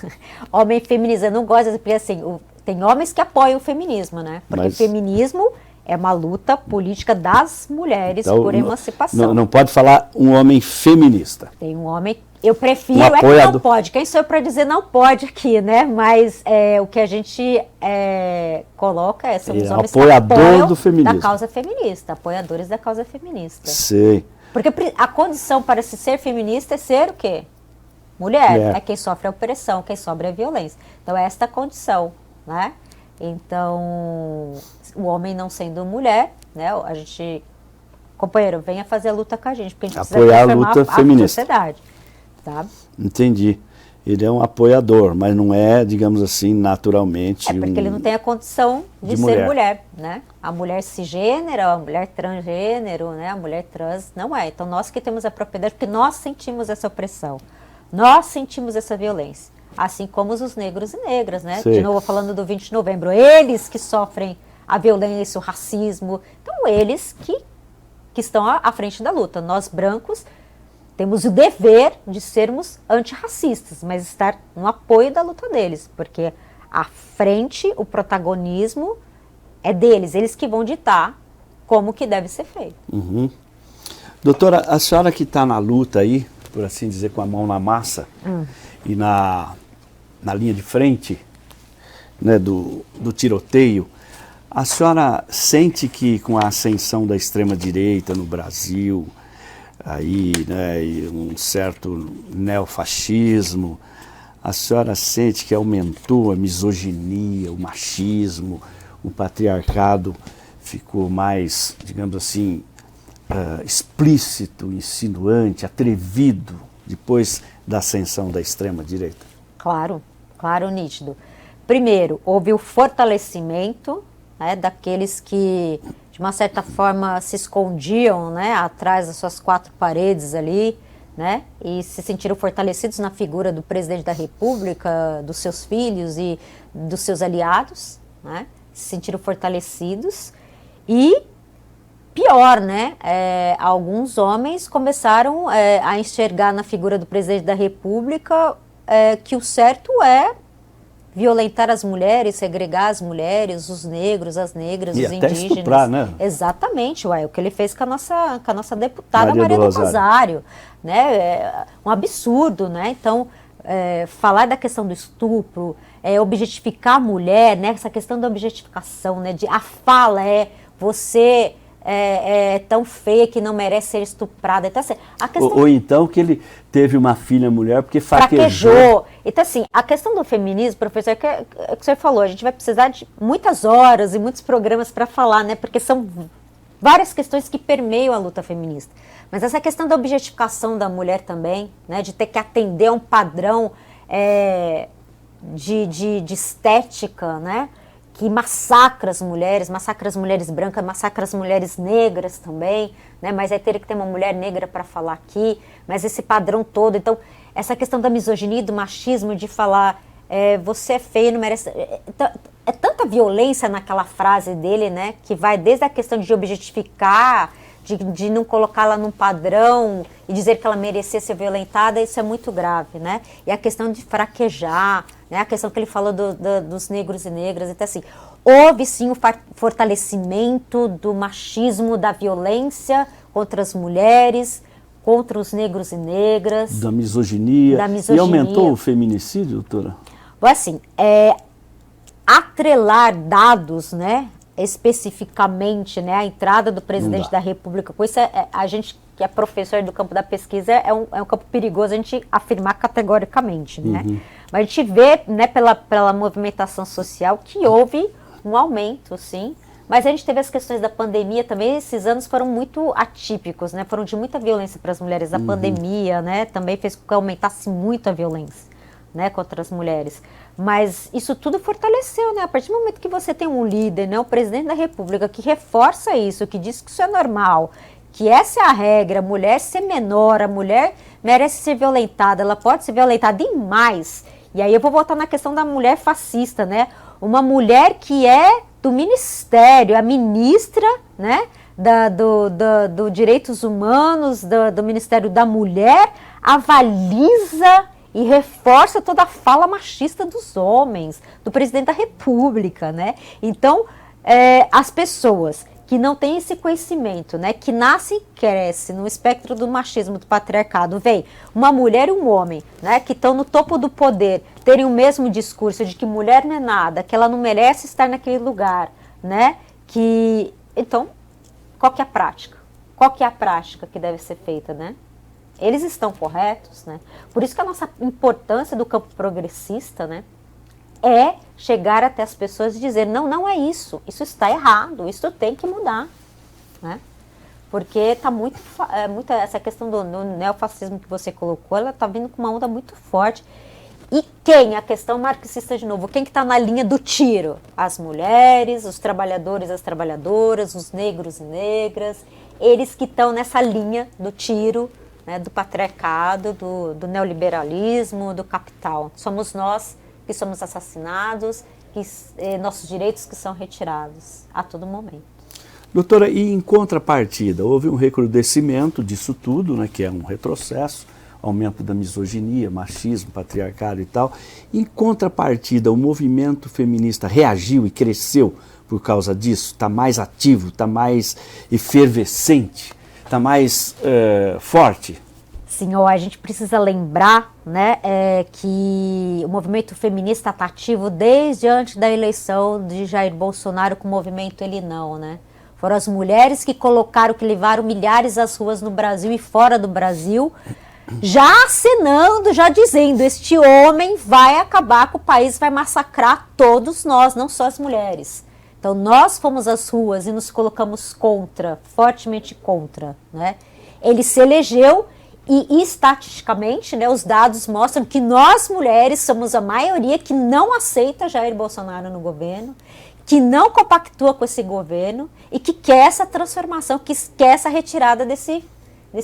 homem feminista, eu não gosto, porque assim, tem homens que apoiam o feminismo, né? Porque o feminismo é uma luta política das mulheres então, por emancipação. Não pode falar um homem feminista. Tem um homem Eu prefiro é que não pode. Quem sou eu para dizer não pode aqui, né? Mas o que a gente coloca somos homens apoiador do feminismo. Da causa feminista, apoiadores da causa feminista. Sei. Porque a condição para se ser feminista é ser o quê? Mulher. É quem sofre a opressão, quem sofre a violência. Então é esta condição, né? Então, o homem não sendo mulher, né? A gente, companheiro, venha fazer a luta com a gente, porque a gente apoiar a luta feminista. A sociedade. Tá? Entendi. Ele é um apoiador, mas não é, digamos assim, naturalmente... É porque ele não tem a condição de ser mulher, né? A mulher cisgênero, a mulher transgênero, né? A mulher trans, não é. Então, nós que temos a propriedade, porque nós sentimos essa opressão, nós sentimos essa violência, assim como os negros e negras, né? Sim. De novo, falando do 20 de novembro, eles que sofrem a violência, o racismo, então eles que estão à frente da luta. Nós, brancos, temos o dever de sermos antirracistas, mas estar no apoio da luta deles, porque a frente, o protagonismo é deles, eles que vão ditar como que deve ser feito. Uhum. Doutora, a senhora que está na luta aí, por assim dizer, com a mão na massa e na linha de frente, né, do tiroteio, a senhora sente que com a ascensão da extrema-direita no Brasil, aí, né, e um certo neofascismo, a senhora sente que aumentou a misoginia, o machismo, o patriarcado ficou mais, digamos assim, explícito, insinuante, atrevido, depois da ascensão da extrema-direita? Claro, nítido. Primeiro, houve o fortalecimento, né, daqueles que, de uma certa forma, se escondiam, né, atrás das suas quatro paredes ali, né, e se sentiram fortalecidos na figura do presidente da República, dos seus filhos e dos seus aliados, né, se sentiram fortalecidos. E pior, né, alguns homens começaram a enxergar na figura do presidente da República que o certo é violentar as mulheres, segregar as mulheres, os negros, as negras, e os até indígenas. Estuprar, né? Exatamente, o que ele fez com a nossa deputada Maria do Rosário, né? Um absurdo, né? Então, falar da questão do estupro, objetificar a mulher, né? Essa questão da objetificação, né? A fala você é tão feia que não merece ser estuprada. Então, assim, a questão... ou então que ele teve uma filha mulher porque fraquejou. Então, assim, a questão do feminismo, professor, é que você falou, a gente vai precisar de muitas horas e muitos programas para falar, né? Porque são várias questões que permeiam a luta feminista. Mas essa questão da objetificação da mulher também, né? De ter que atender a um padrão de estética, né? Que massacra as mulheres brancas, massacra as mulheres negras também, né? Mas aí teria que ter uma mulher negra para falar aqui, mas esse padrão todo. Então, essa questão da misoginia, do machismo, de falar você é feio, não merece... É tanta violência naquela frase dele, né? Que vai desde a questão de objetificar, de não colocá-la num padrão e dizer que ela merecia ser violentada, isso é muito grave, né? E a questão de fraquejar, né? A questão que ele falou dos negros e negras, então assim, houve sim o fortalecimento do machismo, da violência contra as mulheres, contra os negros e negras. Da misoginia. E aumentou o feminicídio, doutora? Bom, assim, atrelar dados, né? Especificamente, né, a entrada do presidente da República, com isso a gente que é professor do campo da pesquisa é um campo perigoso a gente afirmar categoricamente, né? Mas a gente vê, né, pela movimentação social que houve um aumento, sim, mas a gente teve as questões da pandemia também, esses anos foram muito atípicos, né, foram de muita violência para as mulheres, a pandemia, né, também fez com que aumentasse muito a violência, né, contra as mulheres. Mas isso tudo fortaleceu, né? A partir do momento que você tem um líder, né, o presidente da República, que reforça isso, que diz que isso é normal, que essa é a regra, a mulher ser menor, a mulher merece ser violentada, ela pode ser violentada e mais. E aí eu vou voltar na questão da mulher fascista, né? Uma mulher que é do ministério, a ministra, né, do Direitos Humanos, do Ministério da Mulher, avaliza e reforça toda a fala machista dos homens, do presidente da República, né? Então, as pessoas que não tem esse conhecimento, né, que nasce e cresce no espectro do machismo, do patriarcado, vem uma mulher e um homem, né, que estão no topo do poder, terem o mesmo discurso de que mulher não é nada, que ela não merece estar naquele lugar, né, que... Então, qual que é a prática? Qual que é a prática que deve ser feita, né? Eles estão corretos, né? Por isso que a nossa importância do campo progressista, né, é chegar até as pessoas e dizer, não, não é isso está errado, isso tem que mudar, né? Porque está muito essa questão do neofascismo que você colocou, ela está vindo com uma onda muito forte. E quem? A questão marxista de novo, quem que está na linha do tiro? As mulheres, os trabalhadores, as trabalhadoras, os negros e negras, eles que estão nessa linha do tiro, né, do patriarcado, do neoliberalismo, do capital. Somos nós que somos assassinados, nossos direitos que são retirados a todo momento. Doutora, e em contrapartida, houve um recrudescimento disso tudo, né, que é um retrocesso, aumento da misoginia, machismo, patriarcado e tal. Em contrapartida, o movimento feminista reagiu e cresceu por causa disso? Está mais ativo, está mais efervescente, está mais forte? Sim, a gente precisa lembrar, né, que o movimento feminista está ativo desde antes da eleição de Jair Bolsonaro com o movimento Ele Não, né? Foram as mulheres que levaram milhares às ruas no Brasil e fora do Brasil, já acenando, já dizendo, este homem vai acabar com o país, vai massacrar todos nós, não só as mulheres. Então nós fomos às ruas e nos colocamos contra, fortemente contra, né? Ele se elegeu e estatisticamente, né, os dados mostram que nós mulheres somos a maioria que não aceita Jair Bolsonaro no governo, que não compactua com esse governo e que quer essa transformação, que quer essa retirada desse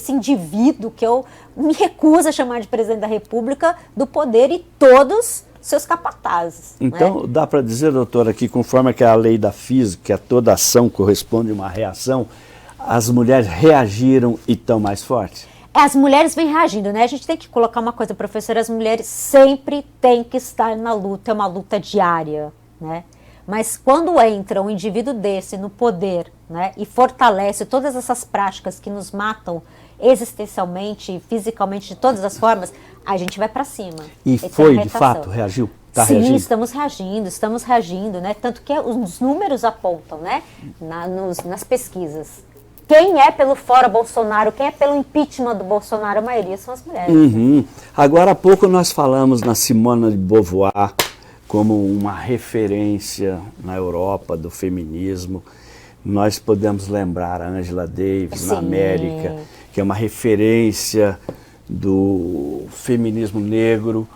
indivíduo que eu me recuso a chamar de presidente da República, do poder e todos seus capatazes. Então, né? Dá para dizer, doutora, que conforme que a lei da física, que a toda ação corresponde a uma reação, as mulheres reagiram e estão mais fortes? As mulheres vêm reagindo, né? A gente tem que colocar uma coisa, professora, as mulheres sempre têm que estar na luta, é uma luta diária, né? Mas quando entra um indivíduo desse no poder, né, e fortalece todas essas práticas que nos matam existencialmente, fisicamente, de todas as formas, a gente vai para cima. E foi, de fato, reagiu? Sim, reagindo? estamos reagindo, né? Tanto que os números apontam, né, nas pesquisas. Quem é pelo fora Bolsonaro, quem é pelo impeachment do Bolsonaro, a maioria são as mulheres. Uhum. Agora há pouco nós falamos na Simone de Beauvoir como uma referência na Europa do feminismo. Nós podemos lembrar a Angela Davis, Sim. na América, que é uma referência do feminismo negro.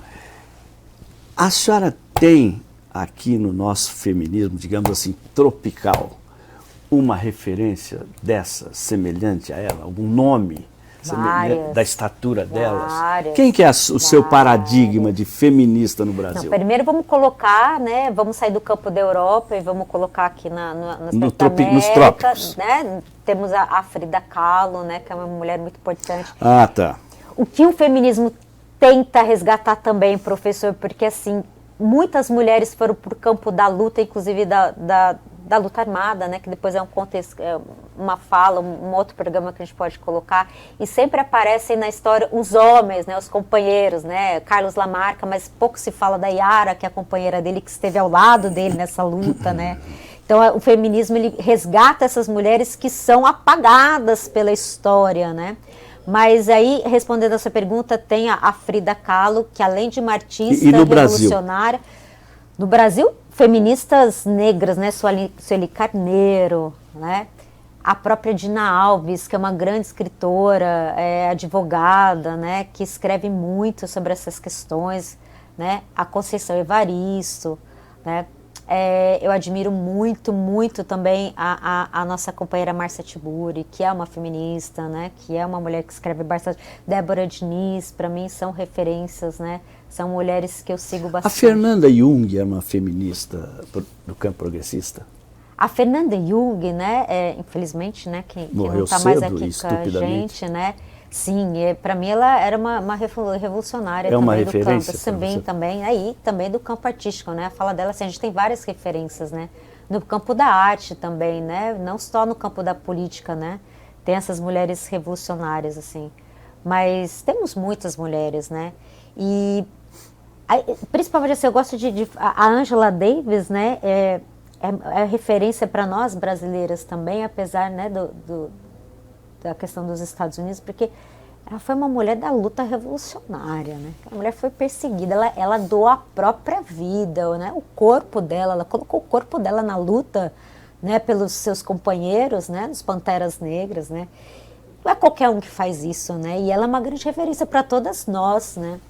A senhora tem aqui no nosso feminismo, digamos assim, tropical, uma referência dessa, semelhante a ela? Algum nome semelhante da estatura delas? Quem que é o seu paradigma de feminista no Brasil? Não, primeiro vamos colocar, né, vamos sair do campo da Europa e vamos colocar aqui nos trópicos. Né? Temos a Frida Kahlo, né, que é uma mulher muito importante. Ah, tá. O que o feminismo tenta resgatar também, professor, porque assim, muitas mulheres foram para o campo da luta, inclusive da luta armada, né, que depois é um contexto, uma fala, um outro programa que a gente pode colocar, e sempre aparecem na história os homens, né, os companheiros, né, Carlos Lamarca, mas pouco se fala da Yara, que é a companheira dele, que esteve ao lado dele nessa luta, né. Então o feminismo, ele resgata essas mulheres que são apagadas pela história, né. Mas aí, respondendo a sua pergunta, tem a Frida Kahlo, que além de uma artista revolucionária, no Brasil, feministas negras, né, Sueli Carneiro, né, a própria Dina Alves, que é uma grande escritora, advogada, né, que escreve muito sobre essas questões, né, a Conceição Evaristo, né, eu admiro muito, muito também a nossa companheira Márcia Tiburi, que é uma feminista, né, que é uma mulher que escreve bastante. Débora Diniz, para mim, são referências, né, são mulheres que eu sigo bastante. A Fernanda Jung é uma feminista do campo progressista? A Fernanda Jung, né, infelizmente, né, que não está mais aqui com a gente, né, sim, para mim ela era uma revolucionária também uma do referência campo, também do campo artístico, né, a fala dela, assim, a gente tem várias referências, né, no campo da arte também, né? Não só no campo da política, né? Tem essas mulheres revolucionárias, assim. Mas temos muitas mulheres, né? E principalmente assim, eu gosto a Angela Davis, né? É referência para nós brasileiras também, apesar, né, da questão dos Estados Unidos, porque ela foi uma mulher da luta revolucionária, né? A mulher foi perseguida, ela doou a própria vida, né? O corpo dela, ela colocou o corpo dela na luta, né? Pelos seus companheiros, né? Dos Panteras Negras, né? Não é qualquer um que faz isso, né? E ela é uma grande referência para todas nós, né?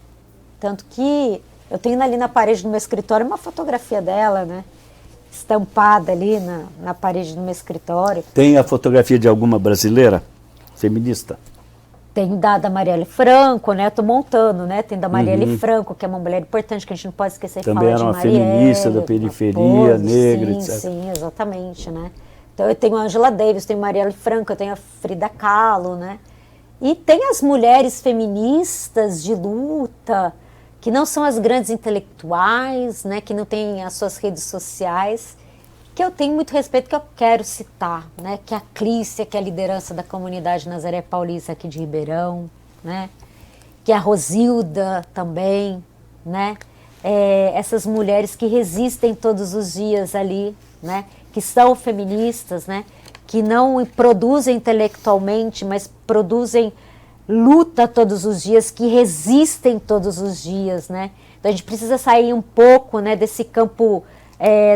Tanto que eu tenho ali na parede do meu escritório uma fotografia dela, né? Estampada ali na parede do meu escritório. Tem a fotografia de alguma brasileira feminista? Tem da Marielle Franco, né? Estou montando, né? Tem da Marielle Franco, que é uma mulher importante, que a gente não pode esquecer de também falar de era uma Marielle. feminista da periferia, negra, sim, etc. Sim, exatamente, né? Então eu tenho a Angela Davis, tenho a Marielle Franco, eu tenho a Frida Kahlo, né? E tem as mulheres feministas de luta, que não são as grandes intelectuais, né? Que não têm as suas redes sociais, que eu tenho muito respeito, que eu quero citar, né? Que é a Clícia, que é a liderança da comunidade Nazaré Paulista aqui de Ribeirão, né? Que é a Rosilda também, né? Essas mulheres que resistem todos os dias ali, né? Que são feministas, né? Que não produzem intelectualmente, mas produzem luta todos os dias, que resistem todos os dias, né? Então a gente precisa sair um pouco, né, desse campo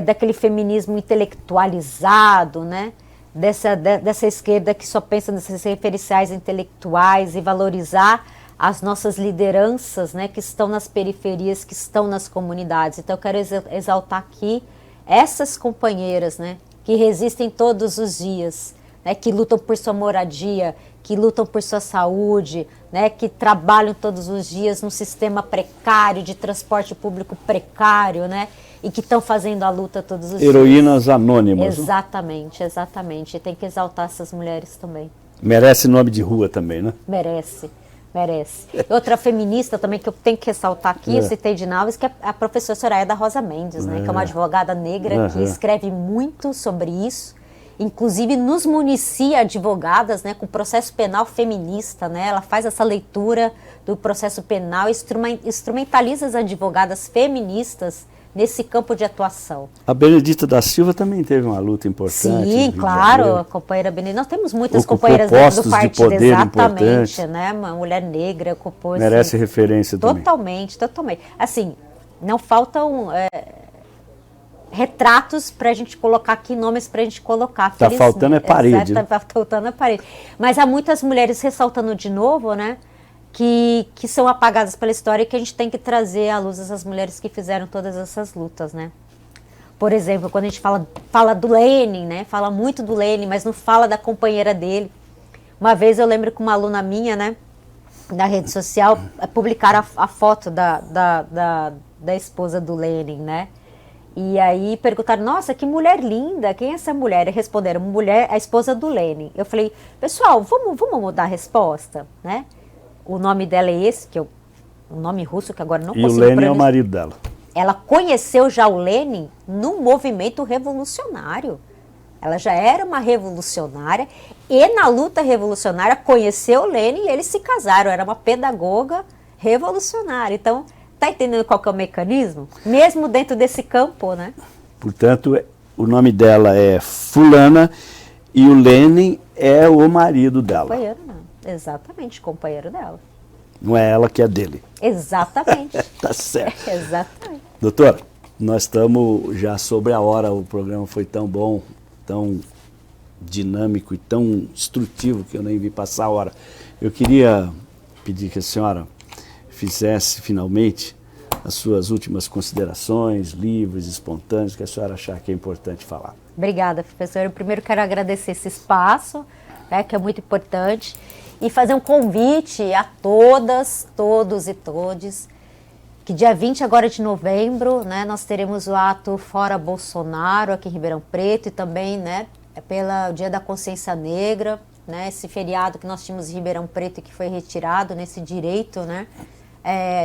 daquele feminismo intelectualizado, né? Dessa esquerda que só pensa nesses referenciais intelectuais e valorizar as nossas lideranças, né, que estão nas periferias, que estão nas comunidades. Então eu quero exaltar aqui essas companheiras, né, que resistem todos os dias, né, que lutam por sua moradia, que lutam por sua saúde, né, que trabalham todos os dias num sistema precário, de transporte público precário, né, e que estão fazendo a luta todos os dias. Heroínas anônimas. Exatamente, exatamente. E tem que exaltar essas mulheres também. Merece nome de rua também, né? Merece. Outra feminista também que eu tenho que ressaltar aqui, eu citei de Naves, que é a professora Soraya da Rosa Mendes, né, que é uma advogada negra que escreve muito sobre isso, inclusive nos municia advogadas, né, com processo penal feminista, né, ela faz essa leitura do processo penal e instrumentaliza as advogadas feministas nesse campo de atuação. A Benedita da Silva também teve uma luta importante. Sim, claro, a companheira Benedita. Nós temos muitas ocupou companheiras dentro do postos partido, de poder exatamente, importantes. né? Uma mulher negra ocupou merece referência também. Totalmente. Assim, não faltam retratos para a gente colocar aqui, nomes para a gente colocar. Está faltando parede. Está faltando a parede. Mas há muitas mulheres ressaltando de novo, né? Que são apagadas pela história e que a gente tem que trazer à luz essas mulheres que fizeram todas essas lutas, né? Por exemplo, quando a gente fala do Lenin, né? Fala muito do Lenin, mas não fala da companheira dele. Uma vez eu lembro que uma aluna minha, né? Na rede social, publicaram a foto da esposa do Lenin, né? E aí perguntaram, nossa, que mulher linda, quem é essa mulher? E responderam, a esposa do Lenin. Eu falei, pessoal, vamos mudar a resposta, né? O nome dela é esse, que é um nome russo que agora não consigo pronunciar. E o Lenin é o marido dela. Ela conheceu já o Lenin num movimento revolucionário. Ela já era uma revolucionária e na luta revolucionária conheceu o Lenin e eles se casaram. Era uma pedagoga revolucionária. Então, tá entendendo qual que é o mecanismo? Mesmo dentro desse campo, né? Portanto, o nome dela é Fulana e o Lenin é o marido dela. Companheiro, não. Exatamente, companheiro dela. Não é ela que é dele. Exatamente. Tá certo. Exatamente. Doutora, nós estamos já sobre a hora, o programa foi tão bom, tão dinâmico e tão instrutivo que eu nem vi passar a hora. Eu queria pedir que a senhora fizesse finalmente as suas últimas considerações, livres, espontâneos, que a senhora achar que é importante falar. Obrigada, professor. Eu primeiro quero agradecer esse espaço, né, que é muito importante, e fazer um convite a todas, todos e todes, que dia 20 agora de novembro, né, nós teremos o ato Fora Bolsonaro aqui em Ribeirão Preto e também, né, pelo Dia da Consciência Negra, né, esse feriado que nós tínhamos em Ribeirão Preto e que foi retirado nesse direito, né,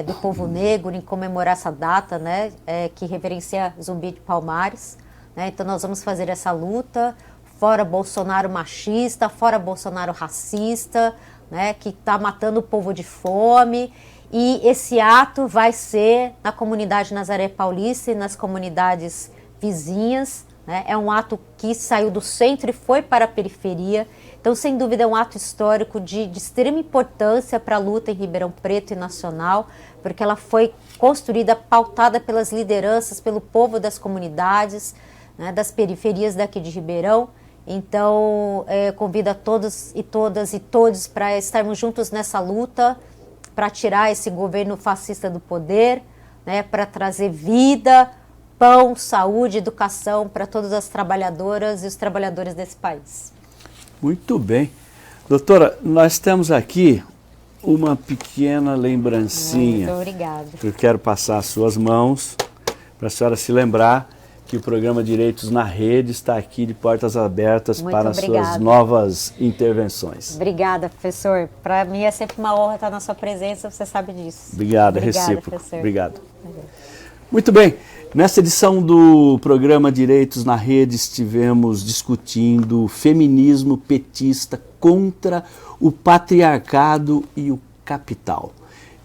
do povo negro em comemorar essa data, né, que reverencia Zumbi de Palmares. né? Então nós vamos fazer essa luta, fora Bolsonaro machista, fora Bolsonaro racista, né, que está matando o povo de fome. E esse ato vai ser na comunidade Nazaré Paulista e nas comunidades vizinhas, né? É um ato que saiu do centro e foi para a periferia. Então, sem dúvida, é um ato histórico de extrema importância para a luta em Ribeirão Preto e nacional, porque ela foi construída, pautada pelas lideranças, pelo povo das comunidades, né, das periferias daqui de Ribeirão. Então, convido a todos e todas e todos para estarmos juntos nessa luta, para tirar esse governo fascista do poder, né, para trazer vida, pão, saúde, educação para todas as trabalhadoras e os trabalhadores desse país. Muito bem. Doutora, nós temos aqui uma pequena lembrancinha. Muito obrigada. Eu quero passar às suas mãos para a senhora se lembrar que o programa Direitos na Rede está aqui de portas abertas para as suas novas intervenções. Obrigada, professor. Para mim é sempre uma honra estar na sua presença, você sabe disso. Obrigado, é recíproco. Professor. Obrigado. Muito bem. Nesta edição do programa Direitos na Rede, estivemos discutindo o feminismo petista contra o patriarcado e o capital.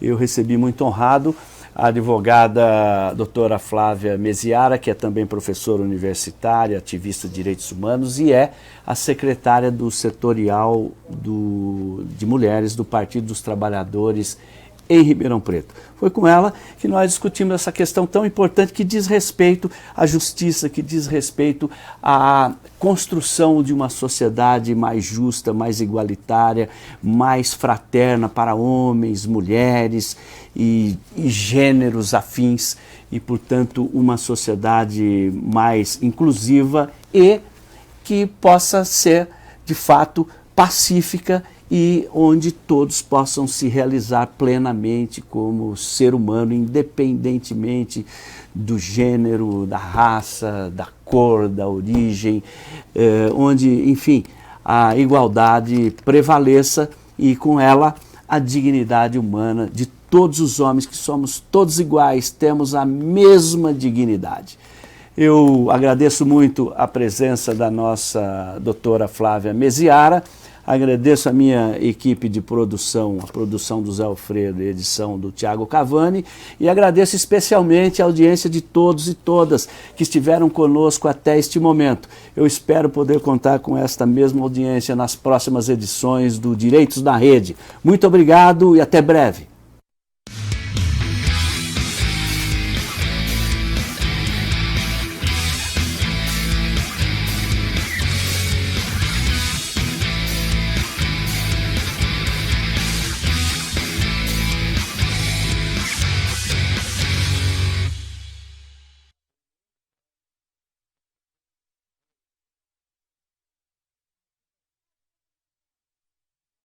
Eu recebi muito honrado a advogada doutora Flávia Meziara, que é também professora universitária, ativista de direitos humanos e é a secretária do setorial de mulheres do Partido dos Trabalhadores em Ribeirão Preto. Foi com ela que nós discutimos essa questão tão importante que diz respeito à justiça, que diz respeito à construção de uma sociedade mais justa, mais igualitária, mais fraterna para homens, mulheres e gêneros afins e, portanto, uma sociedade mais inclusiva e que possa ser, de fato, pacífica e onde todos possam se realizar plenamente como ser humano, independentemente do gênero, da raça, da cor, da origem, onde, enfim, a igualdade prevaleça e com ela a dignidade humana de todos os homens, que somos todos iguais, temos a mesma dignidade. Eu agradeço muito a presença da nossa doutora Flávia Meziara. Agradeço a minha equipe de produção, a produção do Zé Alfredo e a edição do Tiago Cavani, e agradeço especialmente a audiência de todos e todas que estiveram conosco até este momento. Eu espero poder contar com esta mesma audiência nas próximas edições do Direitos na Rede. Muito obrigado e até breve.